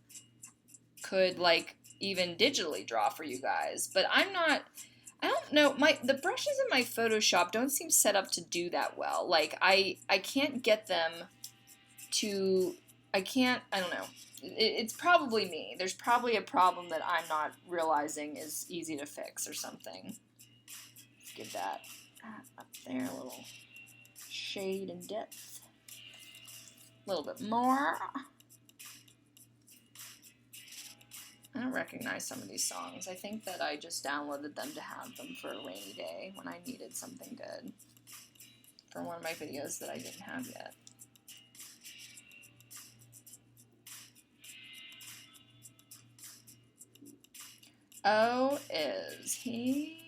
could like even digitally draw for you guys, but I don't know, the brushes in my Photoshop don't seem set up to do that well. Like I can't get them to, I don't know. It's probably me. There's probably a problem that I'm not realizing is easy to fix or something. Let's give that up there a little shade and depth. A little bit more. I don't recognize some of these songs. I think that I just downloaded them to have them for a rainy day when I needed something good for one of my videos that I didn't have yet. Oh, is he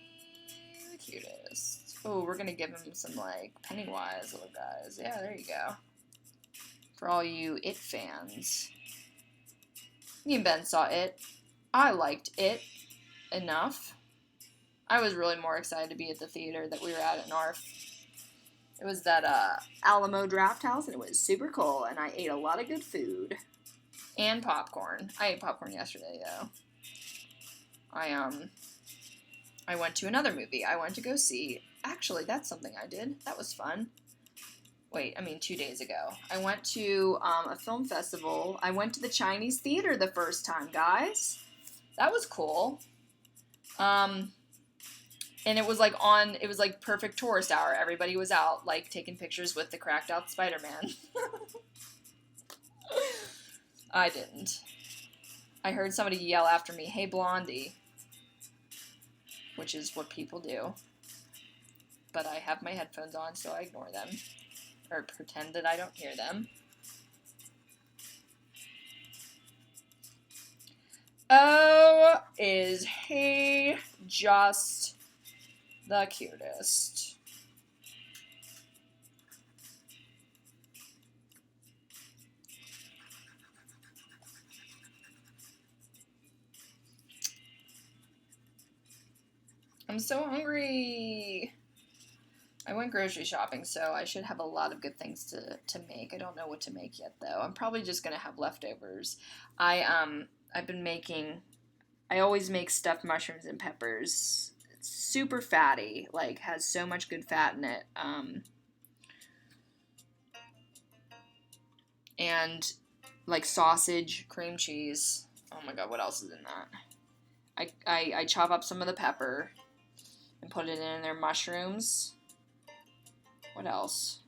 the cutest? Oh, we're gonna give him some, like, Pennywise little guys. Yeah, there you go. For all you It fans. Me and Ben saw It. I liked It enough. I was really more excited to be at the theater that we were at NARF. It was that Alamo Draft House, and it was super cool, and I ate a lot of good food. And popcorn. I ate popcorn yesterday, though. I went to another movie. I went to go see... Actually, that's something I did. That was fun. Wait, I mean 2 days ago. I went to a film festival. I went to the Chinese theater the first time, guys. That was cool. And it was like perfect tourist hour. Everybody was out, like, taking pictures with the cracked out Spider-Man. I didn't. I heard somebody yell after me, "Hey, Blondie," which is what people do. But I have my headphones on, so I ignore them. Or pretend that I don't hear them. Oh, is he just the cutest? I'm so hungry. I went grocery shopping, so I should have a lot of good things to make. I don't know what to make yet, though. I'm probably just gonna have leftovers. I've been making... I always make stuffed mushrooms and peppers. It's super fatty, like, has so much good fat in it. And, like, sausage, cream cheese. Oh my god, what else is in that? I chop up some of the pepper and put it in their mushrooms. What else?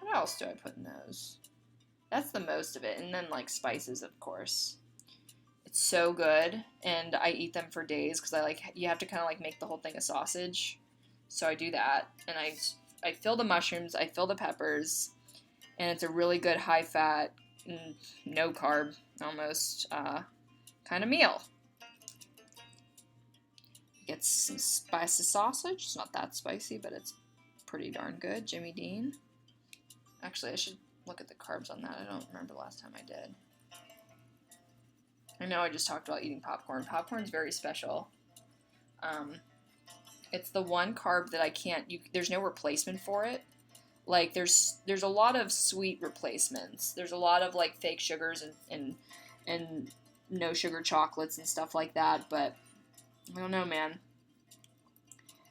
What else do I put in those? That's the most of it. And then, like, spices, of course. It's so good, and I eat them for days because you have to kind of, like, make the whole thing a sausage. So I do that, and I fill the mushrooms, I fill the peppers, and it's a really good high-fat, no carb, almost, kind of meal. Get some spicy sausage. It's not that spicy, but it's pretty darn good. Jimmy Dean. Actually, I should look at the carbs on that. I don't remember the last time I did. I know I just talked about eating popcorn. Popcorn's very special. It's the one carb that I can't... there's no replacement for it. Like, there's a lot of sweet replacements. There's a lot of, like, fake sugars and no sugar chocolates and stuff like that, but I don't know, man.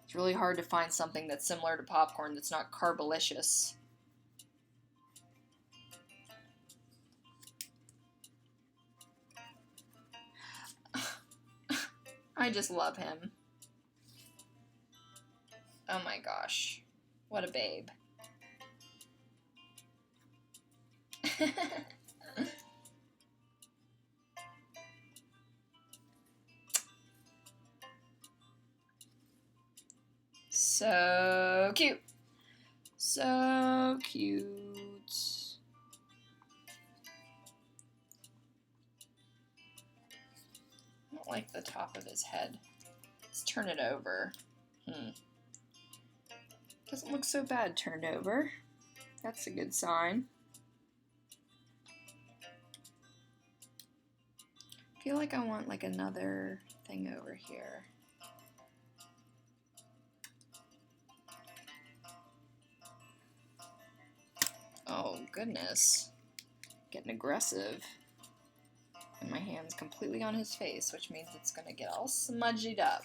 It's really hard to find something that's similar to popcorn that's not carbolicious. I just love him. Oh my gosh. What a babe. So cute. So cute. I don't like the top of his head. Let's turn it over. Doesn't look so bad turned over. That's a good sign. feel like I want like another thing over here. Oh goodness, getting aggressive. And my hand's completely on his face, which means it's gonna get all smudged up.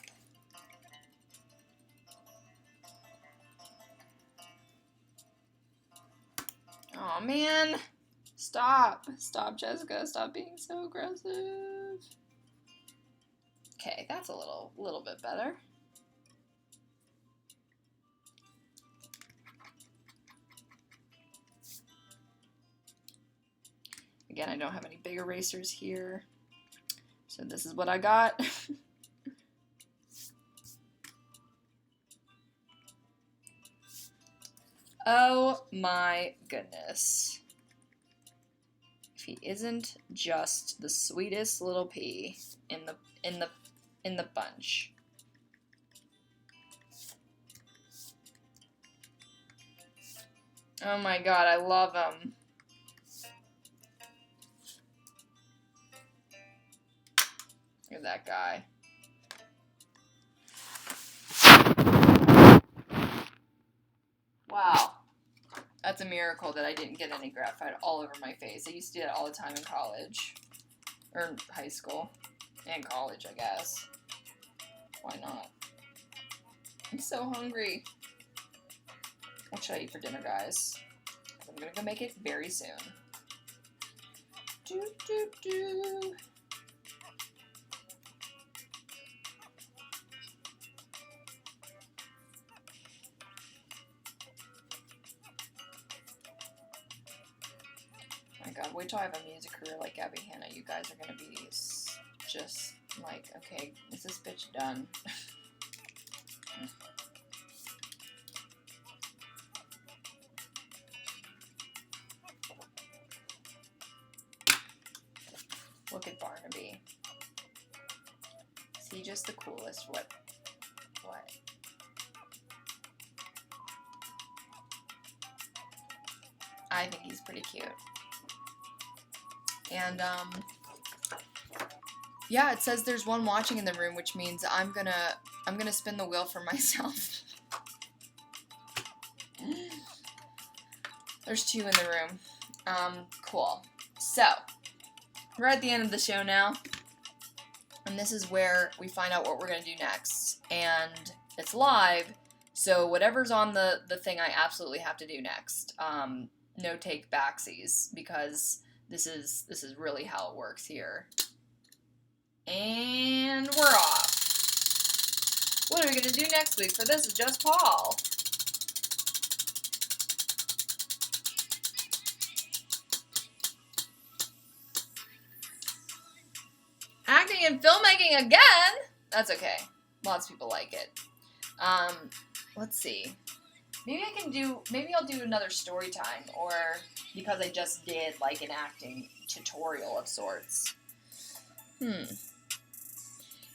Oh man, stop. Stop, Jessica, stop being so aggressive. Okay, that's a little bit better. Again, I don't have any big erasers here, so this is what I got. Oh my goodness. If he isn't just the sweetest little pea in the bunch. Oh my god, I love him. Look at that guy. Wow. That's a miracle that I didn't get any graphite all over my face. I used to do that all the time in college. Or high school. And college, I guess. Why not? I'm so hungry. What should I eat for dinner, guys? I'm gonna go make it very soon. Do, do, do. My god, wait till I have a music career like Gabby Hanna. You guys are gonna be just like, okay, is this bitch done? Look at Barnaby. Is he just the coolest? What? I think he's pretty cute. And, yeah, it says there's one watching in the room, which means I'm gonna spin the wheel for myself. There's two in the room. Cool. So, we're at the end of the show now. And this is where we find out what we're gonna do next. And it's live, so whatever's on the thing I absolutely have to do next. No take backsies, because this is really how it works here. And we're off. What are we going to do next week for This Is Just Paul? Acting and filmmaking again? That's okay. Lots of people like it. Let's see. Maybe I'll do another story time, or because I just did like an acting tutorial of sorts.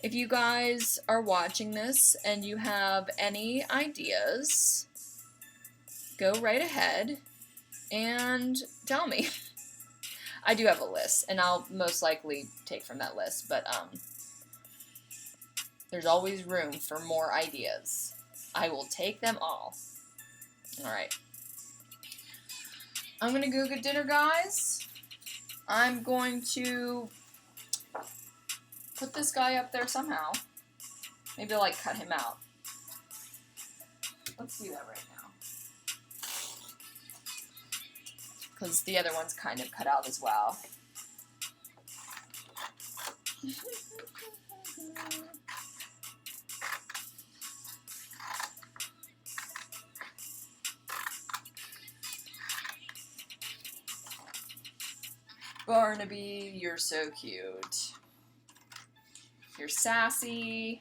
If you guys are watching this and you have any ideas, go right ahead and tell me. I do have a list, and I'll most likely take from that list, but there's always room for more ideas. I will take them all. Alright. I'm gonna go get dinner, guys. I'm going to put this guy up there somehow. Maybe I'll, like, cut him out. Let's do that right now. Because the other one's kind of cut out as well. Barnaby, you're so cute. You're sassy.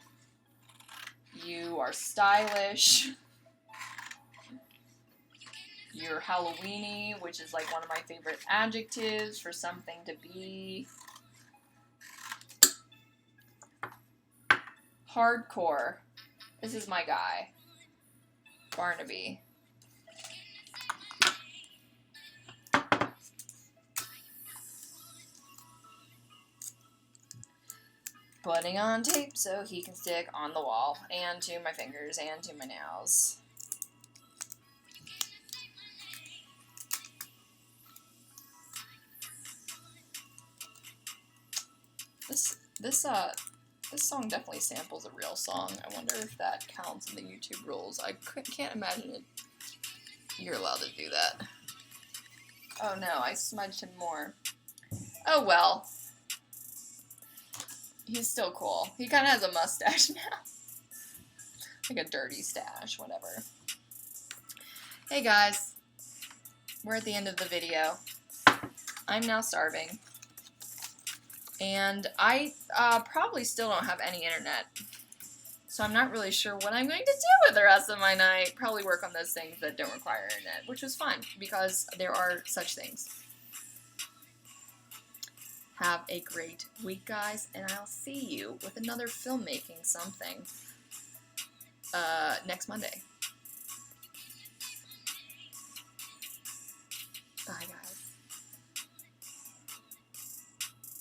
You are stylish. You're Halloweeny, which is like one of my favorite adjectives for something to be. Hardcore. This is my guy. Barnaby. putting on tape so he can stick on the wall, and to my fingers, and to my nails. This song definitely samples a real song. I wonder if that counts in the YouTube rules. I can't imagine it. You're allowed to do that. Oh no, I smudged him more. Oh well. He's still cool. He kind of has a mustache now. Like a dirty stash, whatever. Hey guys. We're at the end of the video. I'm now starving. And I probably still don't have any internet. So I'm not really sure what I'm going to do with the rest of my night. Probably work on those things that don't require internet, which is fine, because there are such things. Have a great week, guys, and I'll see you with another filmmaking something next Monday. Bye, guys.